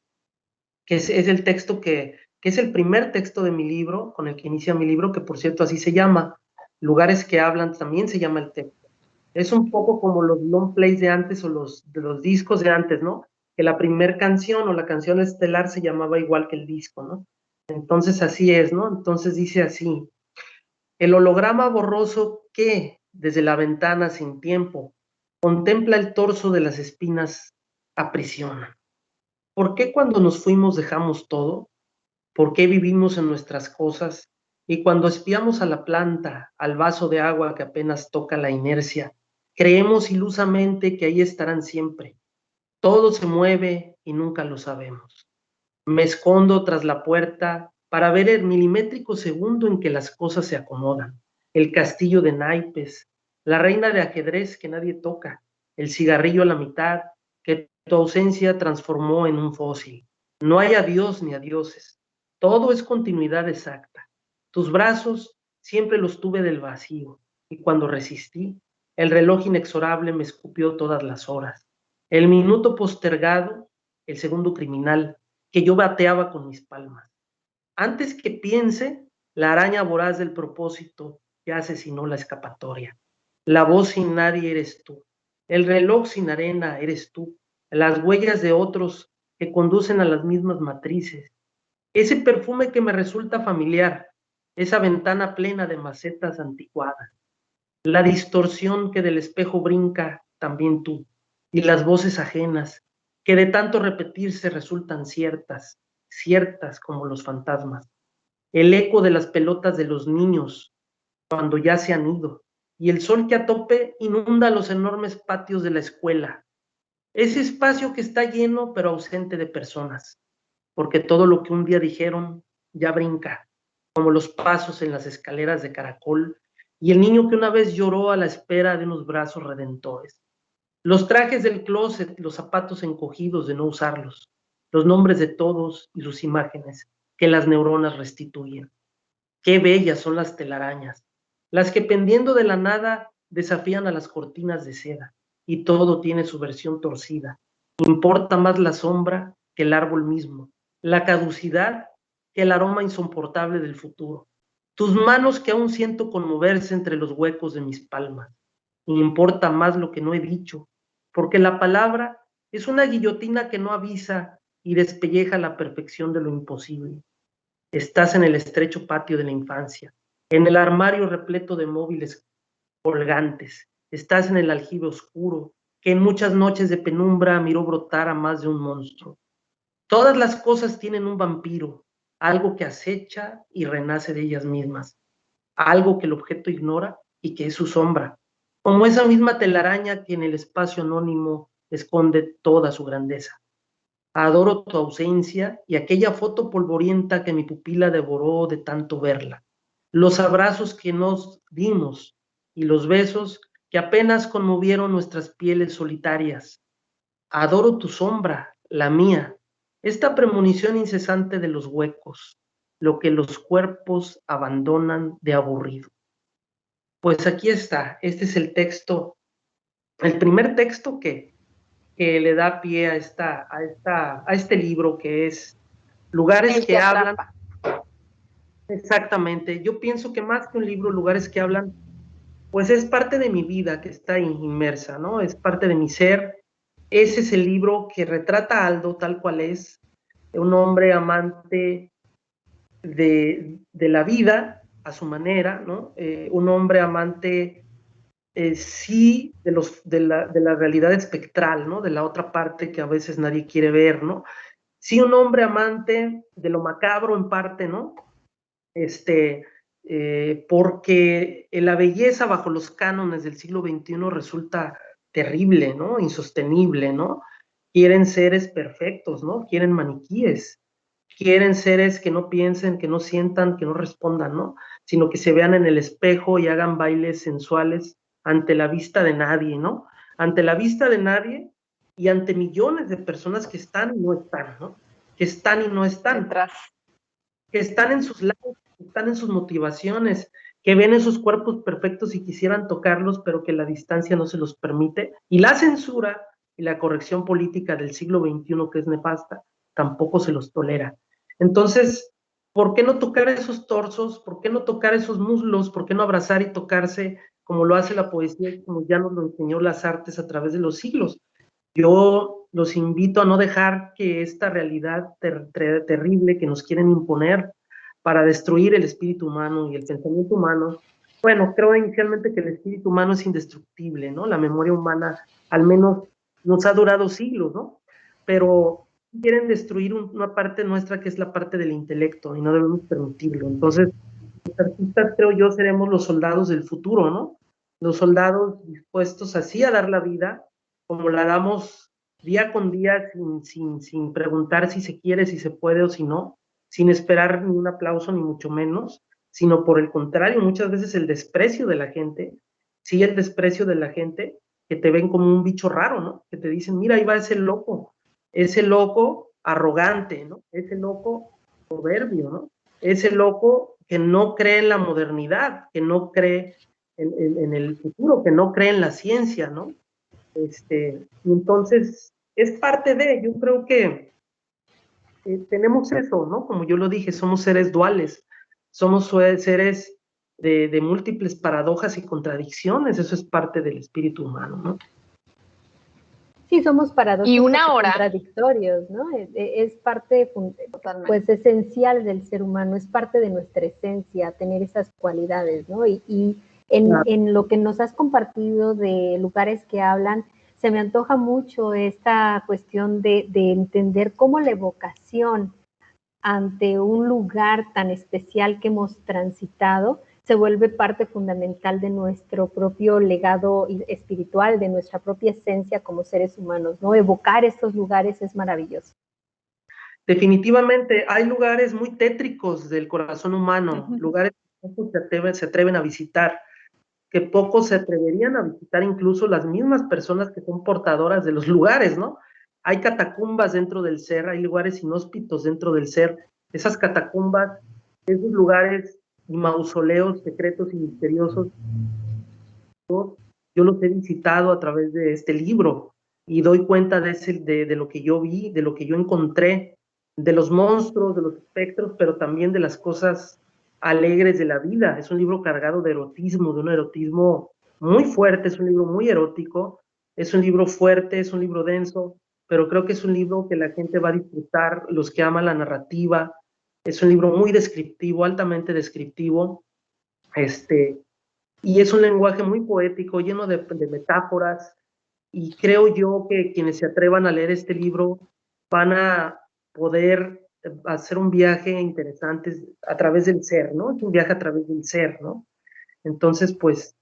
que es el texto que es el primer texto de mi libro, con el que inicia mi libro, que por cierto así se llama, Lugares que hablan, también se llama el texto. Es un poco como los long plays de antes o de los discos de antes, ¿no? Que la primer canción o la canción estelar se llamaba igual que el disco, ¿no? Entonces así es, ¿no? Entonces dice así: el holograma borroso que, desde la ventana sin tiempo, contempla el torso de las espinas, aprisiona. ¿Por qué cuando nos fuimos dejamos todo? ¿Por qué vivimos en nuestras cosas? Y cuando espiamos a la planta, al vaso de agua que apenas toca la inercia, creemos ilusamente que ahí estarán siempre. Todo se mueve y nunca lo sabemos. Me escondo tras la puerta para ver el milimétrico segundo en que las cosas se acomodan. El castillo de naipes, la reina de ajedrez que nadie toca, el cigarrillo a la mitad que tu ausencia transformó en un fósil. No hay adiós ni adioses. Todo es continuidad exacta. Tus brazos siempre los tuve del vacío, y cuando resistí, el reloj inexorable me escupió todas las horas. El minuto postergado, el segundo criminal, que yo bateaba con mis palmas. Antes que piense, la araña voraz del propósito ya asesinó la escapatoria. La voz sin nadie eres tú. El reloj sin arena eres tú. Las huellas de otros que conducen a las mismas matrices. Ese perfume que me resulta familiar. Esa ventana plena de macetas anticuadas. La distorsión que del espejo brinca, también tú. Y las voces ajenas que de tanto repetirse resultan ciertas, ciertas como los fantasmas. El eco de las pelotas de los niños cuando ya se han ido, y el sol que a tope inunda los enormes patios de la escuela. Ese espacio que está lleno pero ausente de personas, porque todo lo que un día dijeron ya brinca, como los pasos en las escaleras de caracol, y el niño que una vez lloró a la espera de unos brazos redentores. Los trajes del closet, los zapatos encogidos de no usarlos, los nombres de todos y sus imágenes que las neuronas restituyen. Qué bellas son las telarañas, las que pendiendo de la nada desafían a las cortinas de seda, y todo tiene su versión torcida. Importa más la sombra que el árbol mismo, la caducidad que el aroma insoportable del futuro. Tus manos que aún siento conmoverse entre los huecos de mis palmas. Importa más lo que no he dicho, porque la palabra es una guillotina que no avisa y despelleja la perfección de lo imposible. Estás en el estrecho patio de la infancia, en el armario repleto de móviles colgantes, estás en el aljibe oscuro que en muchas noches de penumbra miró brotar a más de un monstruo. Todas las cosas tienen un vampiro, algo que acecha y renace de ellas mismas, algo que el objeto ignora y que es su sombra, como esa misma telaraña que en el espacio anónimo esconde toda su grandeza. Adoro tu ausencia y aquella foto polvorienta que mi pupila devoró de tanto verla. Los abrazos que nos dimos y los besos que apenas conmovieron nuestras pieles solitarias. Adoro tu sombra, la mía, esta premonición incesante de los huecos, lo que los cuerpos abandonan de aburrido. Pues aquí está, este es el texto, el primer texto que le da pie a este libro, que es Lugares que hablan. Exactamente, yo pienso que más que un libro, Lugares que hablan, pues es parte de mi vida que está inmersa, ¿no? Es parte de mi ser. Ese es el libro que retrata a Aldo tal cual es, un hombre amante de la vida a su manera, ¿no? Un hombre amante sí de la realidad espectral, ¿no? De la otra parte que a veces nadie quiere ver, ¿no? Sí, un hombre amante de lo macabro en parte, ¿no? Porque la belleza bajo los cánones del siglo XXI resulta terrible, ¿no? Insostenible, ¿no? Quieren seres perfectos, ¿no? Quieren maniquíes, quieren seres que no piensen, que no sientan, que no respondan, ¿no? sino que se vean en el espejo y hagan bailes sensuales ante la vista de nadie, ¿no? Ante la vista de nadie y ante millones de personas que están y no están, ¿no? Que están y no están. Detrás. Que están en sus lados, que están en sus motivaciones, que ven esos cuerpos perfectos y quisieran tocarlos, pero que la distancia no se los permite. Y la censura y la corrección política del siglo XXI, que es nefasta, tampoco se los tolera. Entonces, ¿por qué no tocar esos torsos? ¿Por qué no tocar esos muslos? ¿Por qué no abrazar y tocarse como lo hace la poesía y como ya nos lo enseñó las artes a través de los siglos? Yo los invito a no dejar que esta realidad terrible que nos quieren imponer para destruir el espíritu humano y el pensamiento humano. Bueno, creo inicialmente que el espíritu humano es indestructible, ¿no? La memoria humana al menos nos ha durado siglos, ¿no? Pero quieren destruir una parte nuestra que es la parte del intelecto y no debemos permitirlo. Entonces, los artistas, creo yo, seremos los soldados del futuro, ¿no? Los soldados dispuestos así a dar la vida como la damos día con día, sin preguntar si se quiere, si se puede o si no, sin esperar ni un aplauso, ni mucho menos, sino por el contrario, muchas veces el desprecio de la gente, sí, el desprecio de la gente, que te ven como un bicho raro, ¿no? Que te dicen, mira, ahí va ese loco arrogante, ¿no? Ese loco soberbio, ¿no? Ese loco que no cree en la modernidad, que no cree en el futuro, que no cree en la ciencia, ¿no? Entonces, es parte de, yo creo que tenemos eso, ¿no? Como yo lo dije, somos seres duales, somos seres de múltiples paradojas y contradicciones, eso es parte del espíritu humano, ¿no? Sí, somos paradójicos Y una hora. Contradictorios, ¿no? Es parte, pues, esencial del ser humano, es parte de nuestra esencia, tener esas cualidades, ¿no? Y en lo que nos has compartido de lugares que hablan, se me antoja mucho esta cuestión de entender cómo la evocación ante un lugar tan especial que hemos transitado se vuelve parte fundamental de nuestro propio legado espiritual, de nuestra propia esencia como seres humanos, ¿no? Evocar estos lugares es maravilloso. Definitivamente, hay lugares muy tétricos del corazón humano, lugares que pocos se atreven a visitar, que pocos se atreverían a visitar, incluso las mismas personas que son portadoras de los lugares, ¿no? Hay catacumbas dentro del ser, hay lugares inhóspitos dentro del ser. Esas catacumbas, esos lugares y mausoleos secretos y misteriosos, yo los he visitado a través de este libro y doy cuenta de lo que yo vi, de lo que yo encontré, de los monstruos, de los espectros, pero también de las cosas alegres de la vida. Es un libro cargado de erotismo, de un erotismo muy fuerte, es un libro muy erótico, es un libro fuerte, es un libro denso, pero creo que es un libro que la gente va a disfrutar, los que aman la narrativa. Es un libro muy descriptivo, altamente descriptivo, y es un lenguaje muy poético, lleno de metáforas, y creo yo que quienes se atrevan a leer este libro van a poder hacer un viaje interesante a través del ser, ¿no? Es un viaje a través del ser, ¿no? Entonces, pues,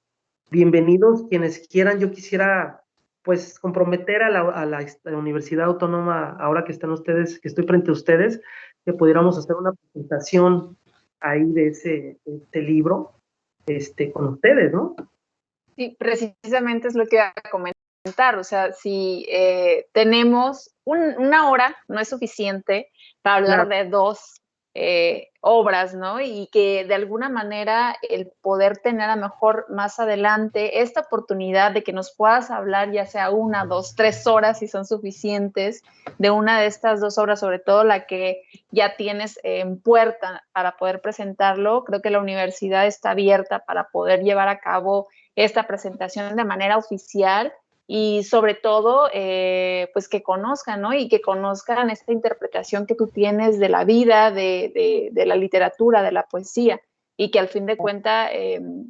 bienvenidos quienes quieran. Yo quisiera, pues, comprometer a la Universidad Autónoma, ahora que están ustedes, que estoy frente a ustedes, que pudiéramos hacer una presentación ahí de este libro, con ustedes, ¿no? Sí, precisamente es lo que iba a comentar. O sea, si tenemos una hora, no es suficiente para hablar de dos obras, ¿no? Y que de alguna manera el poder tener a lo mejor más adelante esta oportunidad de que nos puedas hablar ya sea 1, 2, 3 horas si son suficientes de una de estas dos obras, sobre todo la que ya tienes en puerta para poder presentarlo. Creo que la universidad está abierta para poder llevar a cabo esta presentación de manera oficial y sobre todo, pues que conozcan, ¿no? Y que conozcan esta interpretación que tú tienes de la vida, de la literatura, de la poesía, y que al fin de cuentas,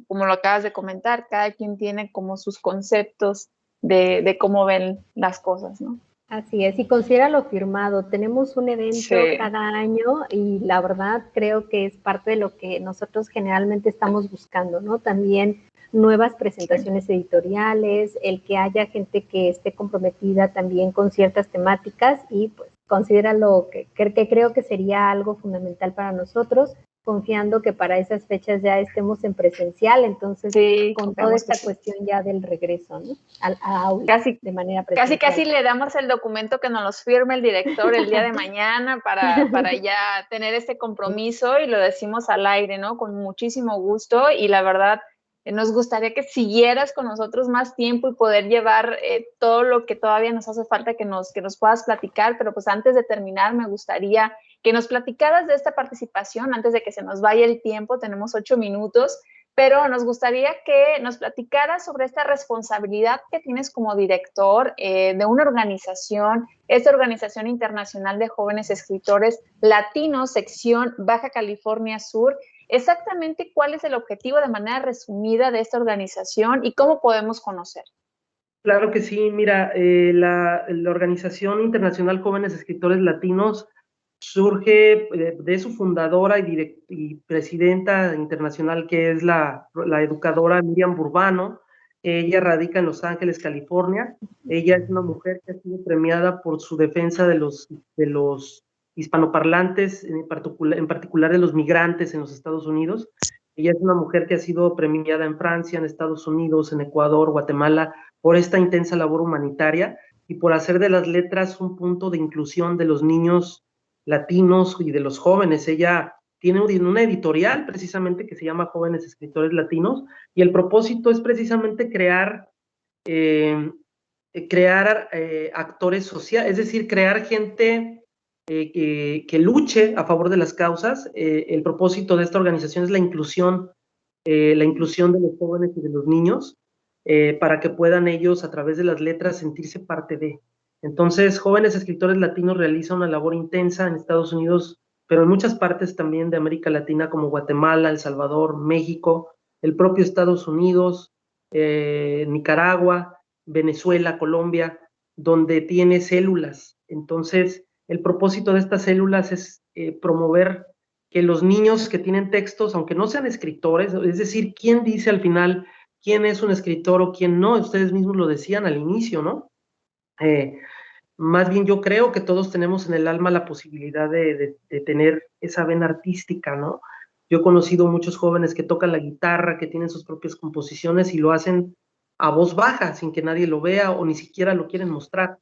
como lo acabas de comentar, cada quien tiene como sus conceptos de cómo ven las cosas, ¿no? Así es, y considéralo firmado. Tenemos un evento cada año y la verdad creo que es parte de lo que nosotros generalmente estamos buscando, ¿no? También nuevas presentaciones editoriales, el que haya gente que esté comprometida también con ciertas temáticas y pues considéralo que creo que sería algo fundamental para nosotros. confiando que para esas fechas ya estemos en presencial, entonces Sí, con toda confiamos que esta sí. cuestión ya del regreso, ¿no? A aula, Casi, de manera presencial. casi le damos el documento que nos los firme el director el día de mañana para ya tener este compromiso y lo decimos al aire, ¿no? Con muchísimo gusto y la verdad nos gustaría que siguieras con nosotros más tiempo y poder llevar todo lo que todavía nos hace falta que nos puedas platicar, pero pues antes de terminar me gustaría que nos platicaras de esta participación antes de que se nos vaya el tiempo, tenemos 8 minutos, pero nos gustaría que nos platicaras sobre esta responsabilidad que tienes como director de una organización, esta Organización Internacional de Jóvenes Escritores Latinos, sección Baja California Sur. Exactamente cuál es el objetivo de manera resumida de esta organización y cómo podemos conocer. Claro que sí, mira, la Organización Internacional Jóvenes Escritores Latinos surge de su fundadora y presidenta internacional, que es la educadora Miriam Burbano. Ella radica en Los Ángeles, California. Ella es una mujer que ha sido premiada por su defensa de los hispanoparlantes, en particular de los migrantes en los Estados Unidos. Ella es una mujer que ha sido premiada en Francia, en Estados Unidos, en Ecuador, Guatemala, por esta intensa labor humanitaria y por hacer de las letras un punto de inclusión de los niños latinos y de los jóvenes. Ella tiene una editorial precisamente que se llama Jóvenes Escritores Latinos y el propósito es precisamente crear actores sociales, es decir, crear gente que luche a favor de las causas. El propósito de esta organización es la inclusión de los jóvenes y de los niños, para que puedan ellos a través de las letras sentirse parte de. Entonces, Jóvenes Escritores Latinos realiza una labor intensa en Estados Unidos, pero en muchas partes también de América Latina, como Guatemala, El Salvador, México, el propio Estados Unidos, Nicaragua, Venezuela, Colombia, donde tiene células. Entonces, el propósito de estas células es promover que los niños que tienen textos, aunque no sean escritores, es decir, ¿quién dice al final quién es un escritor o quién no? Ustedes mismos lo decían al inicio, ¿no? Más bien yo creo que todos tenemos en el alma la posibilidad de tener esa vena artística, ¿no? Yo he conocido muchos jóvenes que tocan la guitarra, que tienen sus propias composiciones y lo hacen a voz baja, sin que nadie lo vea o ni siquiera lo quieren mostrar.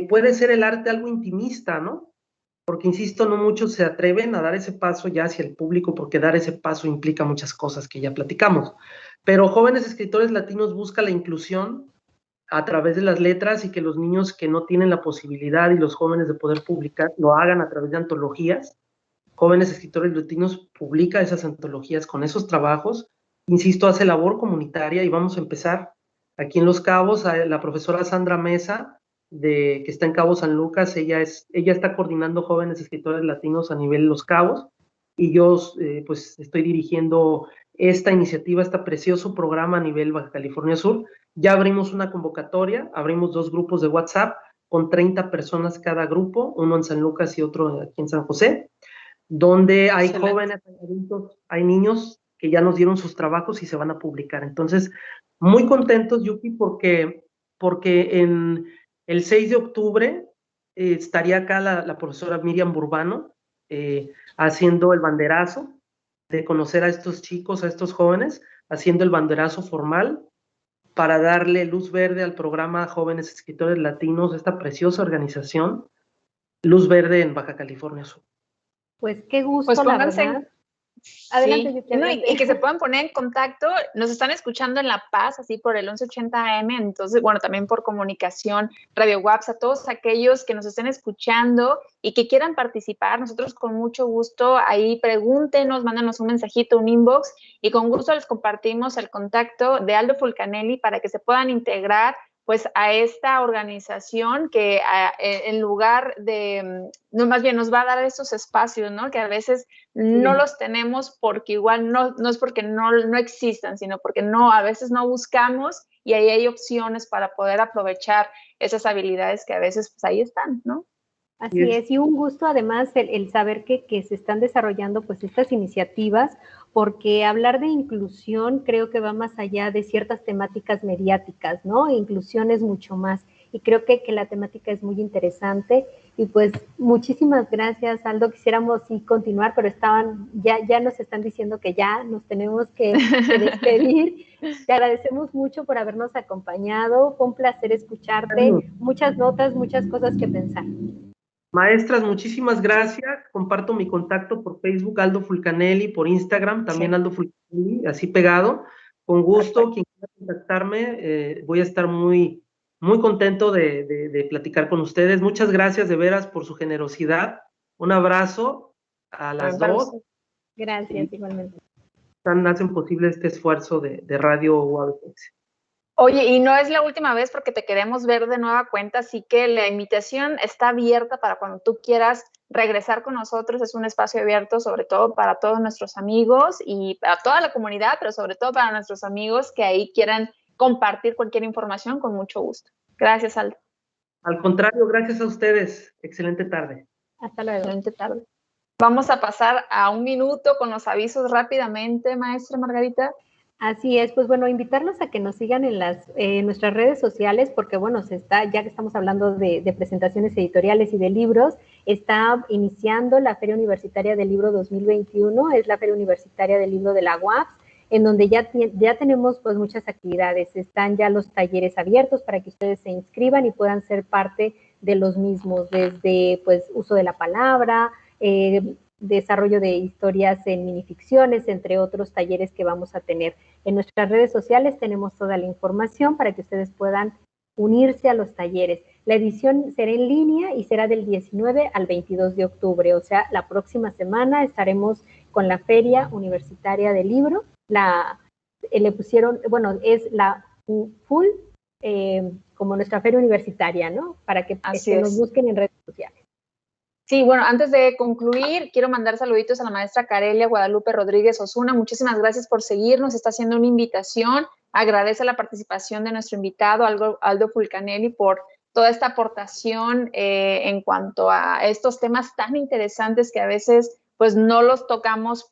Puede ser el arte algo intimista, ¿no? Porque, insisto, no muchos se atreven a dar ese paso ya hacia el público, porque dar ese paso implica muchas cosas que ya platicamos. Pero Jóvenes Escritores Latinos busca la inclusión a través de las letras y que los niños que no tienen la posibilidad y los jóvenes de poder publicar lo hagan a través de antologías. Jóvenes Escritores Latinos publica esas antologías con esos trabajos. Insisto, hace labor comunitaria y vamos a empezar aquí en Los Cabos. La profesora Sandra Mesa, que está en Cabo San Lucas, ella está coordinando Jóvenes Escritores Latinos a nivel Los Cabos y yo pues estoy dirigiendo esta iniciativa, este precioso programa a nivel Baja California Sur. Ya abrimos una convocatoria, abrimos 2 grupos de WhatsApp con 30 personas cada grupo, uno en San Lucas y otro aquí en San José, donde hay Excelente. jóvenes, hay adultos, hay niños que ya nos dieron sus trabajos y se van a publicar. Entonces, muy contentos, Yuki, porque en el 6 de octubre estaría acá la profesora Miriam Burbano haciendo el banderazo de conocer a estos chicos, a estos jóvenes, haciendo el banderazo formal para darle luz verde al programa Jóvenes Escritores Latinos, esta preciosa organización, luz verde en Baja California Sur. Pues qué gusto, Pues la pónganse verdad. Adelante, sí, Yuki, no, adelante. y que se puedan poner en contacto. Nos están escuchando en La Paz, así por el 1180 AM, entonces, bueno, también por comunicación, Radio WAPS, a todos aquellos que nos estén escuchando y que quieran participar, nosotros con mucho gusto, ahí pregúntenos, mándanos un mensajito, un inbox, y con gusto les compartimos el contacto de Aldo Fulcanelli para que se puedan integrar pues a esta organización que en lugar de, no, más bien nos va a dar esos espacios, ¿no? Que a veces no los tenemos porque igual no es porque no existan, sino porque a veces no buscamos y ahí hay opciones para poder aprovechar esas habilidades que a veces pues ahí están, ¿no? Así es, y un gusto además el saber que se están desarrollando pues estas iniciativas, porque hablar de inclusión creo que va más allá de ciertas temáticas mediáticas, ¿no? Inclusión es mucho más, y creo que la temática es muy interesante, Y pues muchísimas gracias, Aldo. Quisiéramos sí continuar, pero ya nos están diciendo que ya nos tenemos que despedir. Te agradecemos mucho por habernos acompañado. Fue un placer escucharte. Muchas notas, muchas cosas que pensar. Maestras, muchísimas gracias. Comparto mi contacto por Facebook, Aldo Fulcanelli, por Instagram, también Aldo Fulcanelli, así pegado. Con gusto, quien quiera contactarme, voy a estar muy contento de platicar con ustedes. Muchas gracias de veras por su generosidad. Un abrazo a las dos. Gracias, igualmente. Hacen posible este esfuerzo de Radio UABPX. Oye, y no es la última vez porque te queremos ver de nueva cuenta, así que la invitación está abierta para cuando tú quieras regresar con nosotros. Es un espacio abierto sobre todo para todos nuestros amigos y para toda la comunidad, pero sobre todo para nuestros amigos que ahí quieran compartir cualquier información con mucho gusto. Gracias, Aldo. Al contrario, gracias a ustedes. Excelente tarde. Hasta luego. Excelente tarde. Vamos a pasar a 1 minuto con los avisos rápidamente, maestra Margarita. Así es, pues bueno, invitarlos a que nos sigan en nuestras redes sociales, porque bueno, ya que estamos hablando de presentaciones editoriales y de libros, está iniciando la Feria Universitaria del Libro 2021, es la Feria Universitaria del Libro de la UABS, en donde ya tenemos pues muchas actividades, están ya los talleres abiertos para que ustedes se inscriban y puedan ser parte de los mismos, desde pues uso de la palabra, desarrollo de historias en minificciones, entre otros talleres que vamos a tener. En nuestras redes sociales tenemos toda la información para que ustedes puedan unirse a los talleres. La edición será en línea y será del 19 al 22 de octubre, o sea, la próxima semana estaremos con la Feria Universitaria del Libro. Le pusieron, bueno, es la full, como nuestra feria universitaria, ¿no? Para que nos busquen en redes sociales. Sí, bueno, antes de concluir, quiero mandar saluditos a la maestra Carelia Guadalupe Rodríguez Osuna. Muchísimas gracias por seguirnos, está haciendo una invitación. Agradece la participación de nuestro invitado, Aldo Fulcanelli, por toda esta aportación en cuanto a estos temas tan interesantes que a veces pues no los tocamos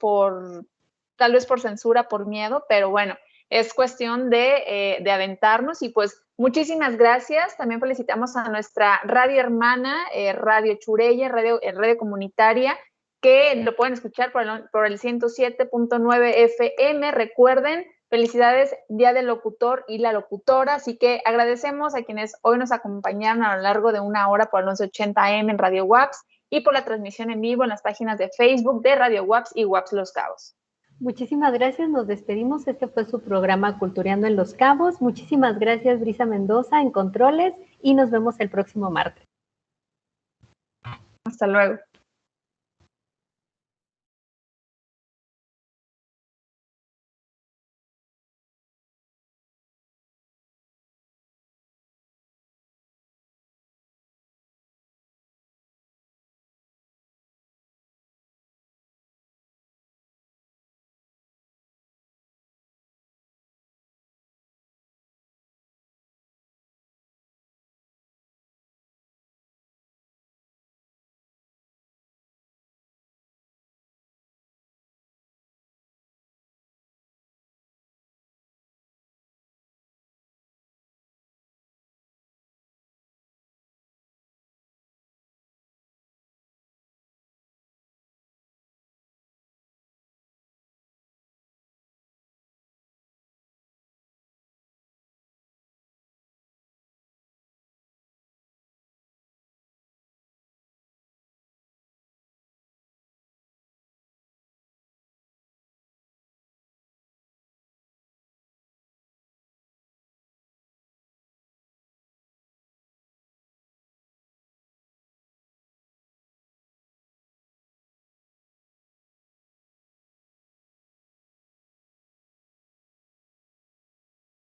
tal vez por censura, por miedo, pero bueno, es cuestión de aventarnos y pues muchísimas gracias. También felicitamos a nuestra radio hermana, Radio Churella, radio comunitaria, que lo pueden escuchar por el 107.9 FM. Recuerden, felicidades Día del Locutor y la Locutora, así que agradecemos a quienes hoy nos acompañaron a lo largo de 1 hora por el 1180 AM en Radio UABS y por la transmisión en vivo en las páginas de Facebook de Radio UABS y UABS Los Cabos. Muchísimas gracias, nos despedimos. Este fue su programa Cultureando en Los Cabos. Muchísimas gracias, Brisa Mendoza, en Controles, y nos vemos el próximo martes. Hasta luego.